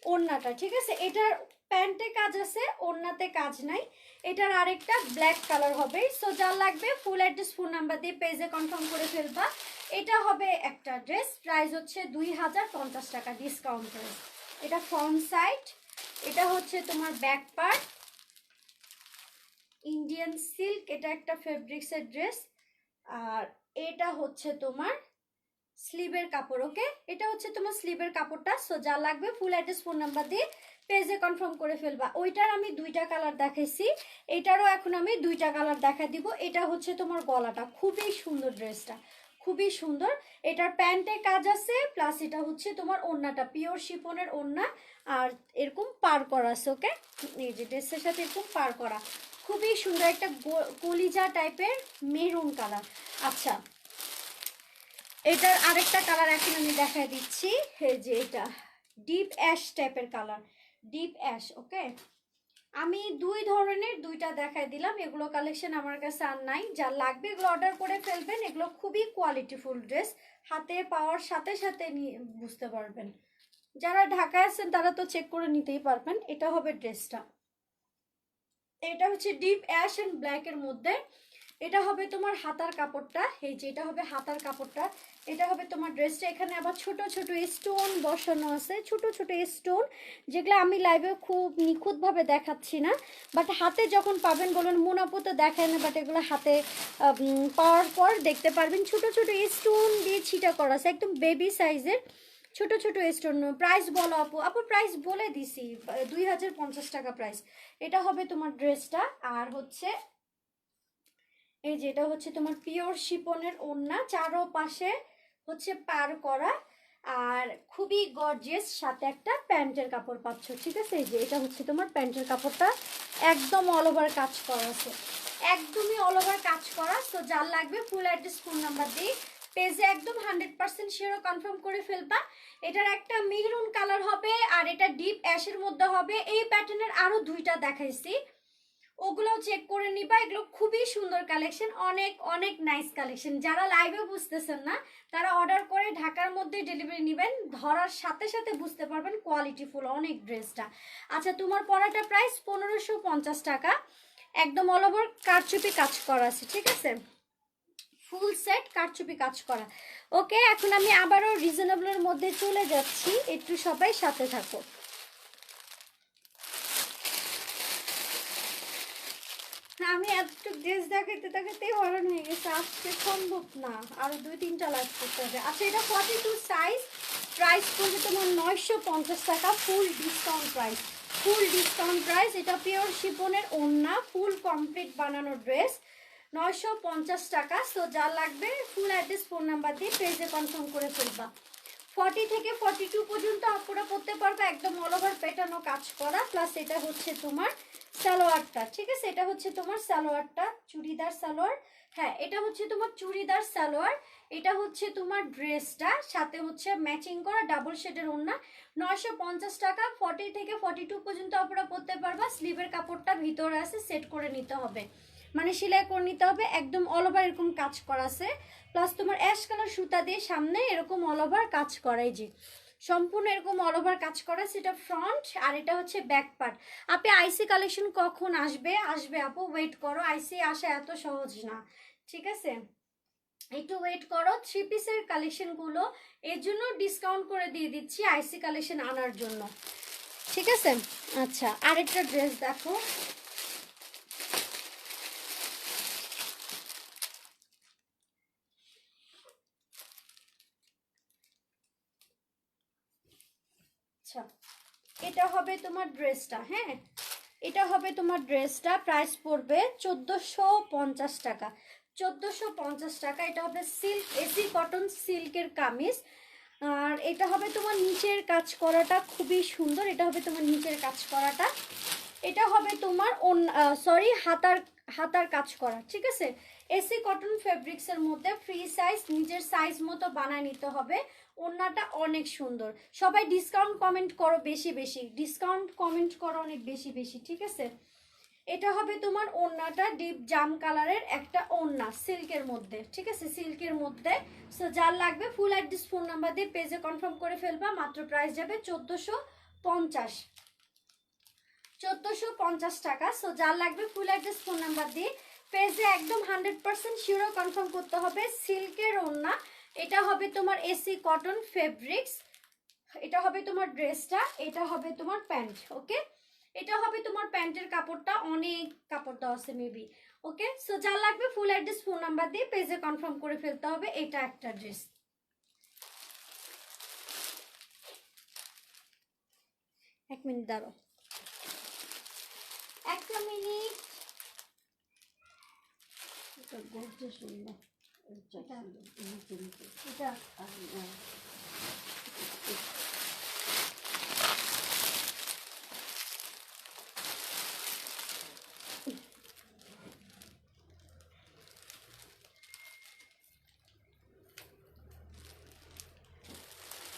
ওড়নাটা, ঠিক আছে। এটার প্যান্টে কাজ আছে, ওড়নাতে কাজ নাই। এটার আরেকটা ব্ল্যাক কালার হবে। সো যা লাগবে ফুল অ্যাড্রেস ফোন নাম্বার দিয়ে পেজে কনফার্ম করে ফেলবা। এটা হবে একটা ড্রেস, প্রাইস হচ্ছে 2050 টাকা ডিসকাউন্ট প্রাইস। এটা ফ্রন্ট সাইড, এটা হচ্ছে তোমার ব্যাক পার্ট, ইন্ডিয়ান সিল্ক, এটা একটা ফেব্রিক্সের ড্রেস। আর এটা হচ্ছে তোমার স্লিভের কাপড়, ওকে এটা হচ্ছে তোমার স্লিভের কাপড়টা। সো যা লাগবে ফুল অ্যাড্রেস ফোন নাম্বার দিয়ে পেজে কনফার্ম করে ফেলবা। ওইটার আমি দুইটা কালার দেখাইছি, এটারও এখন আমি দুইটা কালার দেখা দিব। এটা হচ্ছে তোমার গলাটা, খুবই সুন্দর ড্রেসটা, খুবই সুন্দর। এটার প্যান্টে কাজ আছে, প্লাস এটা হচ্ছে তোমার ওড়নাটা পিওর শিফনের ওড়না, আর এরকম পার করা আছে, ওকে এই যে ড্রেসের সাথে এরকম পার করা, খুবই সুন্দর একটা কলিজা টাইপের মেরুন কালার। আচ্ছা এটার আরেকটা কালার এখন আমি দেখাই দিচ্ছি, এই যে এটা ডিপ অ্যাশ টাইপের কালার, ডিপ অ্যাশ, ওকে আমি দুই ধরনের দুইটা দেখাই দিলাম। এগুলো কালেকশন আমার কাছে আর নাই, যা লাগবে এগুলো অর্ডার করে ফেলবেন। এগুলো খুবই কোয়ালিটিফুল ড্রেস, হাতে পাওয়ার সাথে সাথে বুঝতে পারবেন। যারা ঢাকায় আছেন তারা তো চেক করে নিতেই পারবেন। এটা হবে ড্রেসটা, এটা হচ্ছে ডিপ অ্যাশ এন্ড ব্ল্যাক এর মধ্যে। এটা হবে তোমার হাতার কাপড়টা, এই যে এটা হবে হাতার কাপড়টা। এটা হবে তোমার ড্রেসটা। এখানে আবার ছোট ছোট স্টোন বসানো আছে, ছোট ছোট স্টোন, যেগুলো আমি লাইভে খুব নিখুঁতভাবে দেখাচ্ছি না, বাট হাতে যখন পাবেন বলুন মোনাপো তো দেখায় না, বাট এগুলো হাতে পাওয়ার পর দেখতে পারবেন ছোট ছোট স্টোন দিয়ে ছিটা করা আছে, একদম বেবি সাইজের ছোট ছোট স্টোন। প্রাইস বলো আপু, আপু প্রাইস বলে দিছি 2050 টাকা প্রাইস। এটা হবে তোমার ড্রেসটা। আর হচ্ছে এই যে এটা হচ্ছে তোমার পিওর শিপনের ওড়না, চারো পাশে হচ্ছে পার করা, আর খুবই গর্জিয়াস, সাথে একটা প্যান্টের কাপড় পাচ্ছ, ঠিক আছে। এই যে এটা হচ্ছে তোমার প্যান্টের কাপড়টা, একদম অল ওভার কাজ করা আছে, একদমই অল ওভার কাজ করা। তো যার লাগবে ফুল অ্যাড্রেস ফোন নাম্বার দিয়ে পেজে একদম 100% শিওর কনফার্ম করে ফেলবা। এটার একটা মেরুন কালার হবে, আর এটা ডিপ অ্যাশের মধ্যে হবে। এই প্যাটার্নের আরো দুইটা দেখাইছি, ওগুলোও চেক করে নিবা। এগুলো খুবই সুন্দর কালেকশন, অনেক অনেক নাইস কালেকশন। যারা লাইভে বুঝতেছেন না তারা অর্ডার করে ঢাকার মধ্যে ডেলিভারি নেবেন, ধরার সাথে সাথে বুঝতে পারবেন কোয়ালিটিফুল অনেক ড্রেসটা। আচ্ছা তোমার পরাটা প্রাইস 1550 টাকা, একদম অল ওভার কারচুপি কাজ করা আছে, ঠিক আছে ফুল সেট কারচুপি কাজ করা। ওকে এখন আমি আবারও রিজনেবলের মধ্যে চলে যাচ্ছি, একটু সবাই সাথে থাকো। আমি এত ড্রেস দেখাইতে দেখাতেই হরণ হয়ে গেছে, আজকে সম্ভব না, আরো 2-3টা লাইভ করতে হবে। আচ্ছা এটা 42 সাইজ, প্রাইস পড়বে তোমার 950 টাকা, ফুল ডিসকাউন্ট প্রাইস, ফুল ডিসকাউন্ট প্রাইস। এটা পিওর শিপনের ওড়না, ফুল কমপ্লিট বানানো ড্রেস, 950 টাকা। সো যা লাগবে ফুল অ্যাড্রেস ফোন নাম্বার দিয়ে পেজে কনফার্ম করে ফেলবা। 40 থেকে 42 পর্যন্ত আপুরা পড়তে পারবে, একদম অল ওভার প্যাটার্নও কাজ করা, প্লাস এটা হচ্ছে তোমার সালোয়ারটা, ঠিক আছে এটা হচ্ছে তোমার সালোয়ারটা, চুড়িদার সালোয়ার, হ্যাঁ এটা হচ্ছে তোমার চুড়িদার সালোয়ার। এটা হচ্ছে তোমার ড্রেসটা, সাথে হচ্ছে ম্যাচিং করা ডাবল শেডের ওড়না, 950 টাকা। 40 থেকে 42 পর্যন্ত আপুরা পড়তে পারবা। স্লিভের কাপড়টা ভিতরে আছে, সেট করে নিতে হবে, মানে সেলাই করে নিতে হবে, একদম অল ওভার এরকম কাজ করা আছে, প্লাস তোমার অ্যাশ কালার সুতা দিয়ে সামনে এরকম অল ওভার কাজ করা, এই যে সম্পূর্ণ এরকম অল ওভার কাজ করা, সেটা ফ্রন্ট আর এটা হচ্ছে ব্যাক পার্ট। আপনি আইসি কালেকশন কখন আসবে? আসবে আপু, ওয়েট করো, আইসি আসা এত সহজ না, ঠিক আছে, একটু ওয়েট করো। থ্রি পিসের কালেকশনগুলো এর জন্য ডিসকাউন্ট করে দিয়ে দিচ্ছি আইসি কালেকশন আনার জন্য, ঠিক আছে। আচ্ছা, আরেকটা ড্রেস দেখো, আচ্ছা এটা হবে তোমার ড্রেসটা, হ্যাঁ এটা হবে তোমার ড্রেসটা, প্রাইস পড়বে 1450 টাকা, 1450 টাকা। এটা হবে সিল্ক, এসি কটন সিল্কের কামিজ। আর এটা হবে তোমার নিচের কাজ করাটা খুবই সুন্দর, এটা হবে তোমার নিচের কাজ করাটা, এটা হবে তোমার সরি হাতার হাতার কাজ করা, ঠিক আছে। এসি কটন ফেব্রিক্সের মধ্যে ফ্রি সাইজ, নিজের সাইজ মতো বানায় নিতে হবে। ওড়নাটা অনেক সুন্দর। সবাই ডিসকাউন্ট কমেন্ট করো বেশি বেশি, ডিসকাউন্ট কমেন্ট করো অনেক বেশি বেশি, ঠিক আছে। এটা হবে তোমার ওড়নাটা ডিপ জাম কালারের একটা ওড়না সিল্কের মধ্যে, ঠিক আছে, সিল্কের মধ্যে। সো যার লাগবে ফুল অ্যাড্রেস ফোন নাম্বার দিয়ে পেজে কনফার্ম করে ফেলবা, মাত্র প্রাইস যাবে 1450, 1450 টাকা। সো যার লাগবে ফুল অ্যাড্রেস ফোন নাম্বার দিয়ে পেজে একদম 100% শিওর কনফার্ম করতে হবে। সিল্কের ওড়না, এটা হবে তোমার এসি কটন ফেব্রিক্স, এটা হবে তোমার ড্রেসটা, এটা হবে তোমার প্যান্ট, ওকে। এটা হবে তোমার প্যান্টের কাপড়টা, অনেক কাপড় দেওয়া আছে মেবি, ওকে। সো যার লাগবে ফুল অ্যাড্রেস ফোন নাম্বার দিয়ে পেজে কনফার্ম করে ফেলতে হবে। এটা একটা ড্রেস, এক মিনিট দাঁড়াও, একটা মিনিট। এটা গর্জে সুন্দর। এটা কিন্তু এটা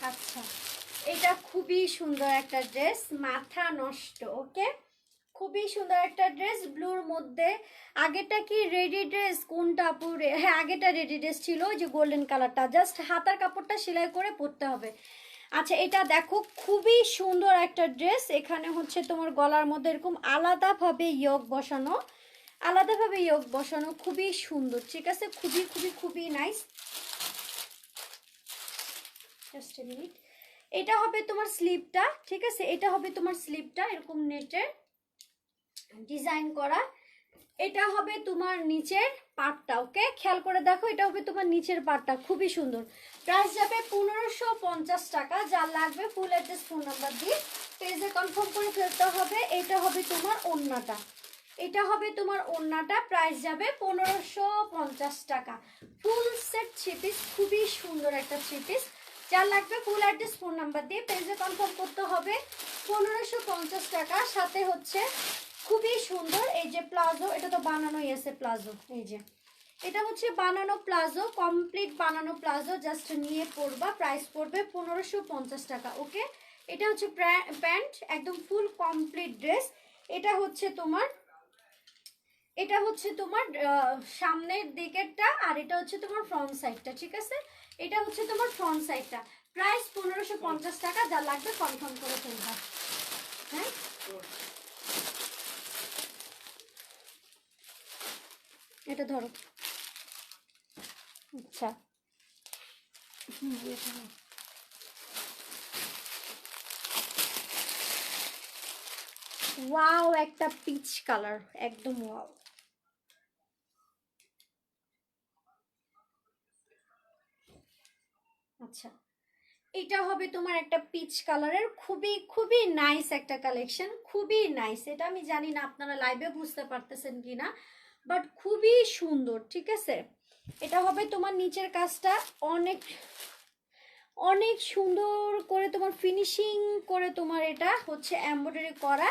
আচ্ছা, এটা খুবই সুন্দর একটা ড্রেস, মাথা নষ্ট, ওকে, খুবই সুন্দর একটা ড্রেস ব্লুর মধ্যে। আগেটা কি রেডি ড্রেস কোনটা পুরে? হ্যাঁ আগেটা রেডি ড্রেস ছিল, ওই যে গোল্ডেন কালারটা, জাস্ট হাতার কাপড়টা সেলাই করে পরতে হবে। আচ্ছা এটা দেখো খুবই সুন্দর একটা ড্রেস, এখানে হচ্ছে তোমার গলার মধ্যে এরকম আলাদাভাবে ইয়োগ বসানো, আলাদাভাবে ইয়োগ বসানো, খুবই সুন্দর, ঠিক আছে, খুবই খুবই খুবই নাইস। Just a minute. এটা হবে তোমার স্লিপটা, ঠিক আছে, এটা হবে তোমার স্লিপটা এরকম নেটের ডিজাইন করা। এটা হবে তোমার নিচের পাটটা, ওকে, খেয়াল করে দেখো, এটা হবে তোমার নিচের পাটটা, খুবই সুন্দর। প্রাইস যাবে 1550 টাকা। যার লাগবে ফুল অ্যাড্রেস ফোন নাম্বার দিয়ে পেজে কনফার্ম করে ফেলতে হবে। এটা হবে তোমার ওড়নাটা, এটা হবে তোমার ওড়নাটা, প্রাইস যাবে 1550 টাকা। ফুল সেট থ্রি পিস, খুবই সুন্দর একটা থ্রি পিস। যার লাগবে ফুল অ্যাড্রেস ফোন নাম্বার দিয়ে পেজে কনফার্ম করতে হবে। 1550 টাকা। সাথে হচ্ছে খুবই সুন্দর এই যে প্লাজো, এটা তো বানানোই আছে প্লাজো, এই যে এটা হচ্ছে বানানো প্লাজো, কমপ্লিট বানানো প্লাজো, জাস্ট নিয়ে পরবা, প্রাইস পড়বে 1550 টাকা, ওকে। এটা হচ্ছে প্যান্ট, একদম ফুল কমপ্লিট ড্রেস। এটা হচ্ছে তোমার, এটা হচ্ছে তোমার সামনের দিকেরটা, আর এটা হচ্ছে তোমার ফ্রন্ট সাইডটা, ঠিক আছে, এটা হচ্ছে তোমার ফ্রন্ট সাইডটা। প্রাইস 1550 টাকা। যা লাগবে কনফার্ম করে ফেলবা, হ্যাঁ। এটা ধরো, আচ্ছা ওয়াও, একটা পিচ কালার, একদম ওয়াও। আচ্ছা এটা হবে তোমার একটা পিচ কালারের, খুবই খুবই নাইস একটা কালেকশন, খুবই নাইস। এটা আমি জানি না আপনারা লাইভে বুঝতে পারতেছেন কিনা, বাট খুবই সুন্দর, ঠিক আছে। এটা হবে তোমার নিচের কাজটা অনেক অনেক সুন্দর করে তোমার ফিনিশিং করে তোমার এটা হচ্ছে এমব্রয়ডারি করা।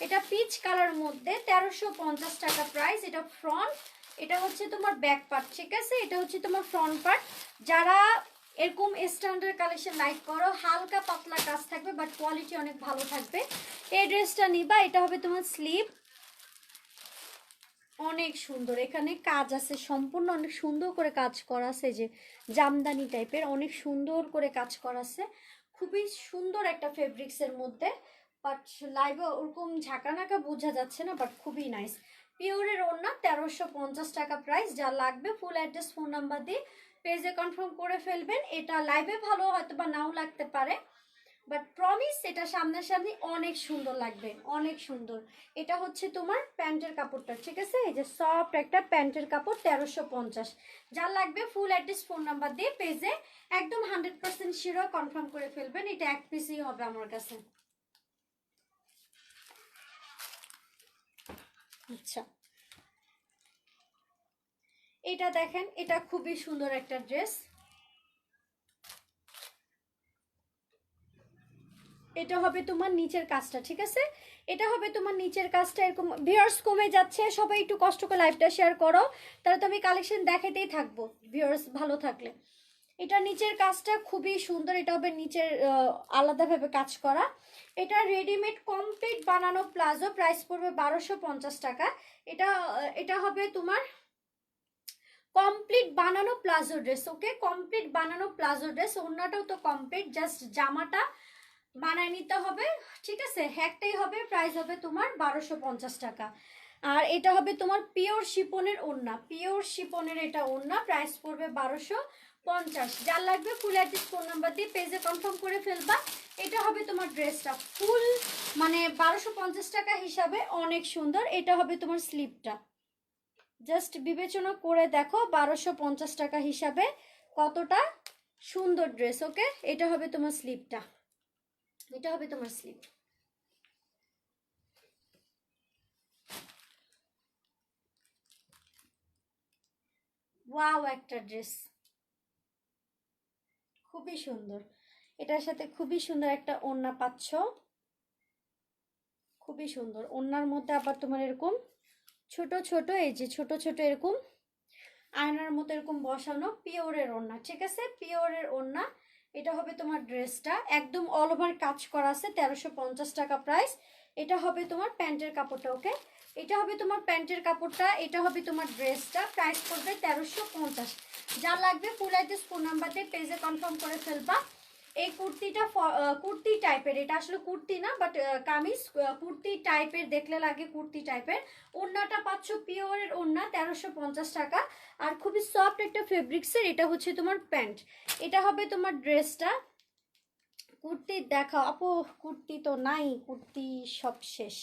এটা পিচ কালার মধ্যে 1350 টাকা প্রাইস। এটা ফ্রন্ট, এটা হচ্ছে তোমার ব্যাক পার্ট, ঠিক আছে, এটা হচ্ছে তোমার ফ্রন্ট পার্ট। যারা এরকম স্ট্যান্ডার্ড কালেকশন লাইক করো, হালকা পাতলা কাজ থাকবে বাট কোয়ালিটি অনেক ভালো থাকবে, এই ড্রেসটা নিবা। এটা হবে তোমার স্লিভ, অনেক সুন্দর, এখানে কাজ আছে সম্পূর্ণ, অনেক সুন্দর করে কাজ করা আছে, যে জামদানি টাইপের অনেক সুন্দর করে কাজ করা আছে, খুবই সুন্দর একটা ফেব্রিক্সের মধ্যে, বাট লাইভে ওরকম ঝাঁকানাকা বোঝা যাচ্ছে না, বাট খুবই নাইস। পিওরের ওড়না, 1350 টাকা প্রাইস। যা লাগবে ফুল অ্যাড্রেস ফোন নাম্বার দিয়ে পেজে কনফার্ম করে ফেলবেন। এটা লাইভে ভালো হয়তো বা নাও লাগতে পারে, বাট প্রমিস এটা সামনাসামনি অনেক সুন্দর লাগবে, অনেক সুন্দর। এটা হচ্ছে তোমার প্যান্টের কাপড়টা, ঠিক আছে? এই যে সফট একটা প্যান্টের কাপড়, 1350। যা লাগবে ফুল অ্যাড্রেস ফোন নাম্বার দিয়ে পেজে একদম 100% শিওর কনফার্ম করে ফেলবেন। এটা এক পিসই হবে আমার কাছে। আচ্ছা, এটা দেখেন, এটা খুবই সুন্দর একটা ড্রেস। এটা হবে তোমার নিচের কাজটা, ঠিক আছে? এটা হবে তোমার নিচের কাজটা। এরকম ভিউয়ার্স কমে যাচ্ছে, সবাই একটু কষ্ট করে লাইভটা শেয়ার করো, তাহলে তো আমি কালেকশন দেখাতেই থাকবো ভিউয়ার্স ভালো থাকলে। এটা নিচের কাজটা খুবই সুন্দর। এটা হবে নিচের আলাদাভাবে কাজ করা। এটা রেডিমেড কমপ্লিট বানানো প্লাজো, প্রাইস পড়বে 1250 টাকা। এটা এটা হবে তোমার কমপ্লিট বানানো প্লাজো ড্রেস। ওকে, কমপ্লিট বানানো প্লাজো ড্রেস। ওড়নাটাও তো কমপ্লিট, জাস্ট জামাটা বানায় নিতে হবে, ঠিক আছে? একটাই হবে, প্রাইস হবে তোমার 1250 টাকা। আর এটা হবে তোমার পিওর শিপনের ওড়না, পিওর শিপনের এটা ওড়না, প্রাইস পড়বে 1250। যার লাগবে ফুল অ্যাড্রেস ফোন নাম্বার দিয়ে পেজে কনফার্ম করে ফেলবা। এটা হবে তোমার ড্রেসটা ফুল, মানে 1250 টাকা হিসাবে অনেক সুন্দর। এটা হবে তোমার স্লিপটা, জাস্ট বিবেচনা করে দেখো 1250 টাকা হিসাবে কতটা সুন্দর ড্রেস। ওকে, এটা হবে তোমার স্লিপটা, এটা হবে তোমার স্লিপ। ওয়াও, একটা ড্রেস খুবই সুন্দর। এটার সাথে খুবই সুন্দর একটা ওড়না পাচ্ছ, খুবই সুন্দর। ওড়নার মধ্যে আবার তোমার এরকম ছোট ছোট, এই যে ছোট ছোট এরকম আয়নার মতো এরকম বসানো পিওরের ওড়না, ঠিক আছে? পিওরের ওড়না। এটা হবে তোমার ড্রেসটা, একদম অল ওভার কাজ করা আছে, 1350 টাকা প্রাইস। এটা হবে তোমার প্যান্টের কাপড়টা। ওকে, এটা হবে তোমার প্যান্টের কাপড়টা। এটা হবে তোমার ড্রেসটা, প্রাইস পড়বে 1350। যা লাগবে ফুল অ্যাড্রেস ফোন নাম্বার দিয়ে পেজে কনফার্ম করে ফেলবা। এই কুর্তিটা কুর্তি টাইপের, এটা আসলে কুর্তি না, বাট কামিজ কুর্তি টাইপের দেখলে লাগে, কুর্তি টাইপের। ওড়নাটা পাচ্ছ পিওরের ওড়না, 1350 টাকা। আর খুবই সফট একটা ফেব্রিক্সের। এটা হচ্ছে তোমার প্যান্ট, এটা হবে তোমার ড্রেসটা। কুর্তি দেখাও আপু, কুর্তি তো নাই, কুর্তি সব শেষ।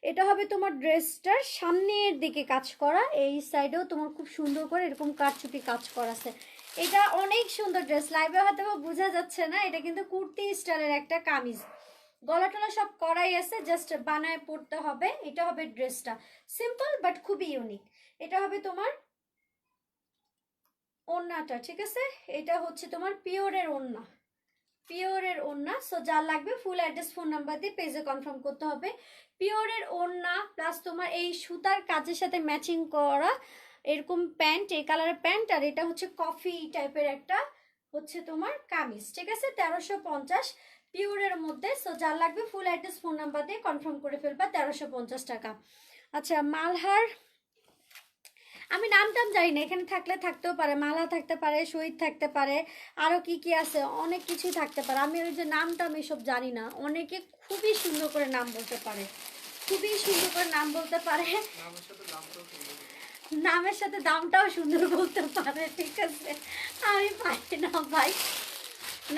এটা হবে তোমার ড্রেসটার সামনের দিকে কাজ করা, এই সাইডেও তোমার খুব সুন্দর করে এরকম কারচুপি কাজ করা আছে। এটা অনেক সুন্দর ড্রেস, লাইভে হয়তো বোঝা যাচ্ছে না, এটা কিন্তু কুর্তি স্টাইলের একটা কামিজ। গলা টলা সব করাই আছে, জাস্ট বানায় পড়তে হবে। এটা হবে ড্রেসটা, সিম্পল বাট খুবই ইউনিক। এটা হবে তোমার ওড়নাটা, ঠিক আছে? এটা হচ্ছে তোমার পিওরের ওড়না, পিওরের ওড়না। সো যা লাগবে ফুল অ্যাড্রেস ফোন নাম্বার দিয়ে পেজে কনফার্ম করতে হবে। পিওরের ওড়না প্লাস তোমার এই সুতার কাজের সাথে ম্যাচিং করা এরকম প্যান্ট, এই কালারের প্যান্ট। আর এটা হচ্ছে কফি টাইপের একটা হচ্ছে তোমার কামিজ, ঠিক আছে? 1350 পিওরের মধ্যে। সো যা লাগবে ফুল অ্যাড্রেস ফোন নাম্বার দিয়ে কনফার্ম করে ফেলবা, 1350 টাকা। আচ্ছা, মালহার আমি নাম টাম জানি না, এখানে থাকলে থাকতেও পারে, মালা থাকতে পারে, শহীদ থাকতে পারে, আরো কি কি আছে, অনেক কিছুই থাকতে পারে। আমি ওই যে নামটা আমি সব জানি না। অনেকে খুবই সুন্দর করে নাম বলতে পারে, খুবই সুন্দর করে নাম বলতে পারে, নামের সাথে দামটাও সুন্দর বলতে পারে, ঠিক আছে? আমি পারি না ভাই,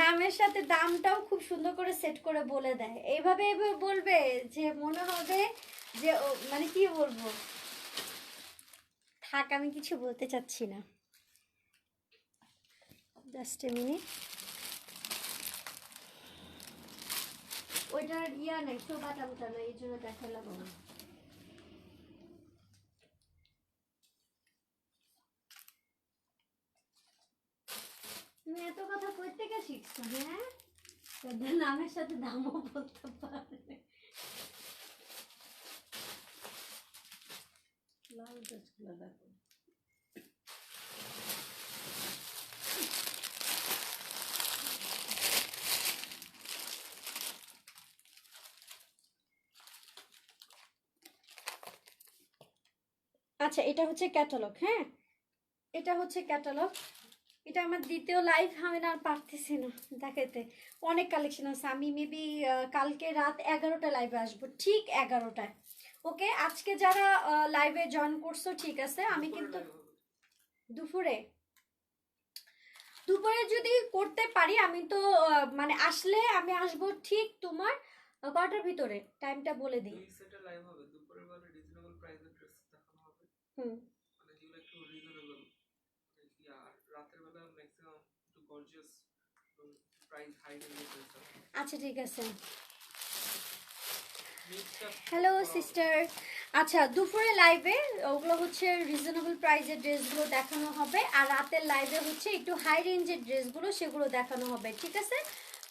নামের সাথে দামটাও খুব সুন্দর করে সেট করে বলে দেয়। এইভাবে এইভাবে বলবে যে মনে হবে যে মানে কি বলবো, থাক, আমি কিছু বলতে চাচ্ছি না। জাস্ট এ মিনিট, ওইটার ইয়া নাই, শোভাটা ওটা নাই, এই জন্য দেখালাম না। তুমি এত কথা কই থেকে শিখছো? হ্যাঁ, তোদের নামের সাথে দামও বলতে পারে। লাল ড্রেসগুলো দেখো। আচ্ছা, এটা হচ্ছে ক্যাটালগ। হ্যাঁ, এটা হচ্ছে ক্যাটালগ। এটা আমার দ্বিতীয় লাইভ, আমি না আর পারতেছি না দেখাইতে, অনেক কালেকশন আছে। আমি মেবি কালকে রাত 11টা লাইভে আসবো, ঠিক 11টায়। ওকে, আজকে যারা লাইভে জয়েন করছো ঠিক আছে, আমি কিন্তু দুপুরে দুপুরে যদি করতে পারি আমি তো মানে আসলে আমি আসবো ঠিক তোমার কটার ভিতরে, টাইমটা বলে দিই। দুই সেটে লাইভ হবে, দুপুরের বেলা রিজনেবল প্রাইসের ড্রেস দেখানো হবে, হুম, মানে যেগুলো একটু রিজনেবল, আর রাতের বেলা ম্যাক্সিমাম একটু গর্জিয়াস প্রাইস হাই রেঞ্জের ড্রেস হবে। আচ্ছা ঠিক আছে। Mixed up hello sister. আচ্ছা, দুপুরে লাইভে ওগুলো হচ্ছে রিজনেবল প্রাইসের ড্রেসগুলো দেখানো হবে, আর রাতের লাইভে হচ্ছে একটু হাই রেঞ্জের ড্রেসগুলো সেগুলো দেখানো হবে, ঠিক আছে?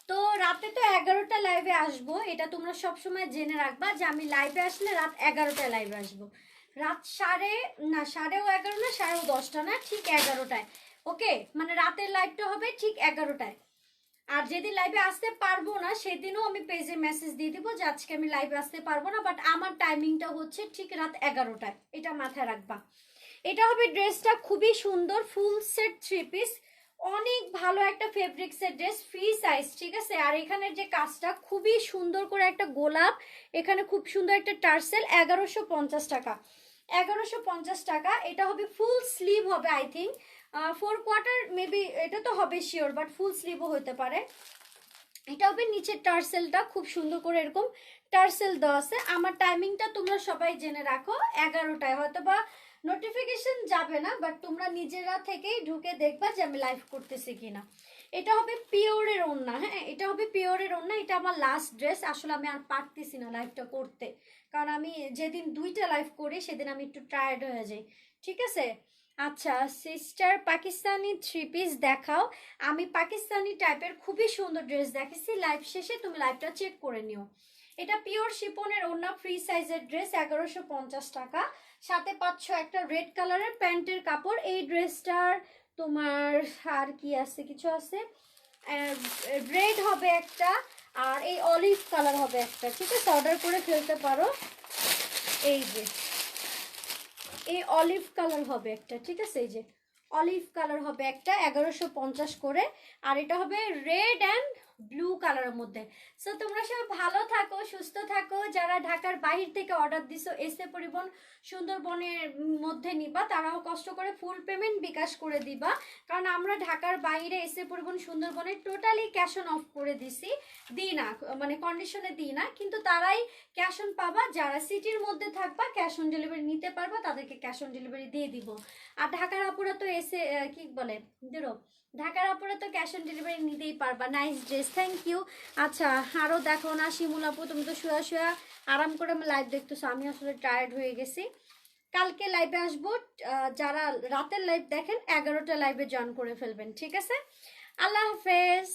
তো রাতে তো 11টা লাইভে আসবো, এটা তোমরা সবসময় জেনে রাখবা যে আমি লাইভে আসলে রাত 11টায় লাইভে আসবো। রাত সাড়েও 11 না, সাড়েও 10টা না, ঠিক 11টায়। ওকে, মানে রাতের লাইভটা হবে ঠিক 11টায়। আর যেদিন লাইভে আসতে পারবো না সেদিনও আমি পেজে মেসেজ দিয়ে দিব যে আজকে আমি লাইভে আসতে পারবো না, বাট আমার টাইমিংটা হচ্ছে ঠিক রাত 11টায়, এটা মাথায় রাখবা। এটা হবে ড্রেসটা খুবই সুন্দর, ফুল সেট 3 পিস, অনেক ভালো একটা ফেব্রিক্সের ড্রেস, ফ্রি সাইজ, ঠিক আছে? আর এখানের যে কাজটা খুবই সুন্দর করে একটা গোলাপ, এখানে খুব সুন্দর একটা টার্সেল, 1150 টাকা। 1150 টাকা। এটা হবে ফুল স্লিভ হবে, আই থিঙ্ক 4/4 মেবি, এটা তো হবে শিওর, বাট ফুল স্লিভও হতে পারে। এটা হবে নিচের টার্সেলটা খুব সুন্দর করে এরকম টার্সেল দেওয়া আছে। আমার টাইমিংটা তোমরা সবাই জেনে রাখো, 11টায়, হয়তো বা নোটিফিকেশন যাবে না, বাট তোমরা নিজেরা থেকেই ঢুকে দেখবা যে আমি লাইভ করতেছি কিনা। এটা হবে পিওরের ওড়না, হ্যাঁ এটা হবে পিওরের ওড়না। এটা আমার লাস্ট ড্রেস, আসলে আমি আর পারতেছি না লাইভটা করতে, কারণ আমি যেদিন 2টা লাইভ করি সেদিন আমি একটু টায়ার্ড হয়ে যাই, ঠিক আছে? আচ্ছা সিস্টার, পাকিস্তানি 3 পিস দেখাও। আমি পাকিস্তানি টাইপের খুবই সুন্দর ড্রেস দেখেছি, লাইভ শেষে তুমি লাইভটা চেক করে নিও। এটা পিওর শিপনের ওড়না, ফ্রি সাইজের ড্রেস, 1150 টাকা। সাথে পাচ্ছ একটা রেড কালারের প্যান্টের কাপড়। এই ড্রেসটার তোমার আর কি আছে, কিছু আছে, রেড হবে একটা, আর এই অলিভ কালার হবে একটা, ঠিক আছে? অর্ডার করে ফেলতে পারো। এই যে এই অলিভ কালার হবে একটা, ঠিক আছে? এই যে অলিভ কালার হবে একটা, 1150 করে। আর এটা হবে রেড অ্যান্ড ব্লু কালারের মধ্যে। সো তোমরা সবাই ভালো থাকো, সুস্থ থাকো। যারা ঢাকার বাহির থেকে অর্ডার দিছো, এসে পরিবহন সুন্দরবনের মধ্যে নিবা, তারাও কষ্ট করে ফুল পেমেন্ট বিকাশ করে দিবা, কারণ আমরা ঢাকার বাইরে এসে পরিবহন সুন্দরবনে টোটালি ক্যাশ অন অফ করে দিই না, মানে কন্ডিশনে দিই না, কিন্তু তারাই ক্যাশ অন পাবা। যারা সিটির মধ্যে থাকবা ক্যাশ অন ডেলিভারি নিতে পারবা, তাদেরকে ক্যাশ অন ডেলিভারি দিয়ে দিব। আর ঢাকার আপুরা তো এসে কি বলে দেরো, ঢাকার আপুরা তো ক্যাশ অন ডেলিভারি নিতেই পারবা। Nice dress, thank you. আচ্ছা আরও দেখো না শিমুল আপু, তুমি তো শুয়া শুয়া আরাম করে আমি লাইভ দেখতেছো, আমি আসলে টায়ার্ড হয়ে গেছি। কালকে লাইভে আসবো, যারা রাতের লাইভ দেখেন 11টা লাইভে জয়েন করে ফেলবেন, ঠিক আছে? আল্লাহ হাফেজ।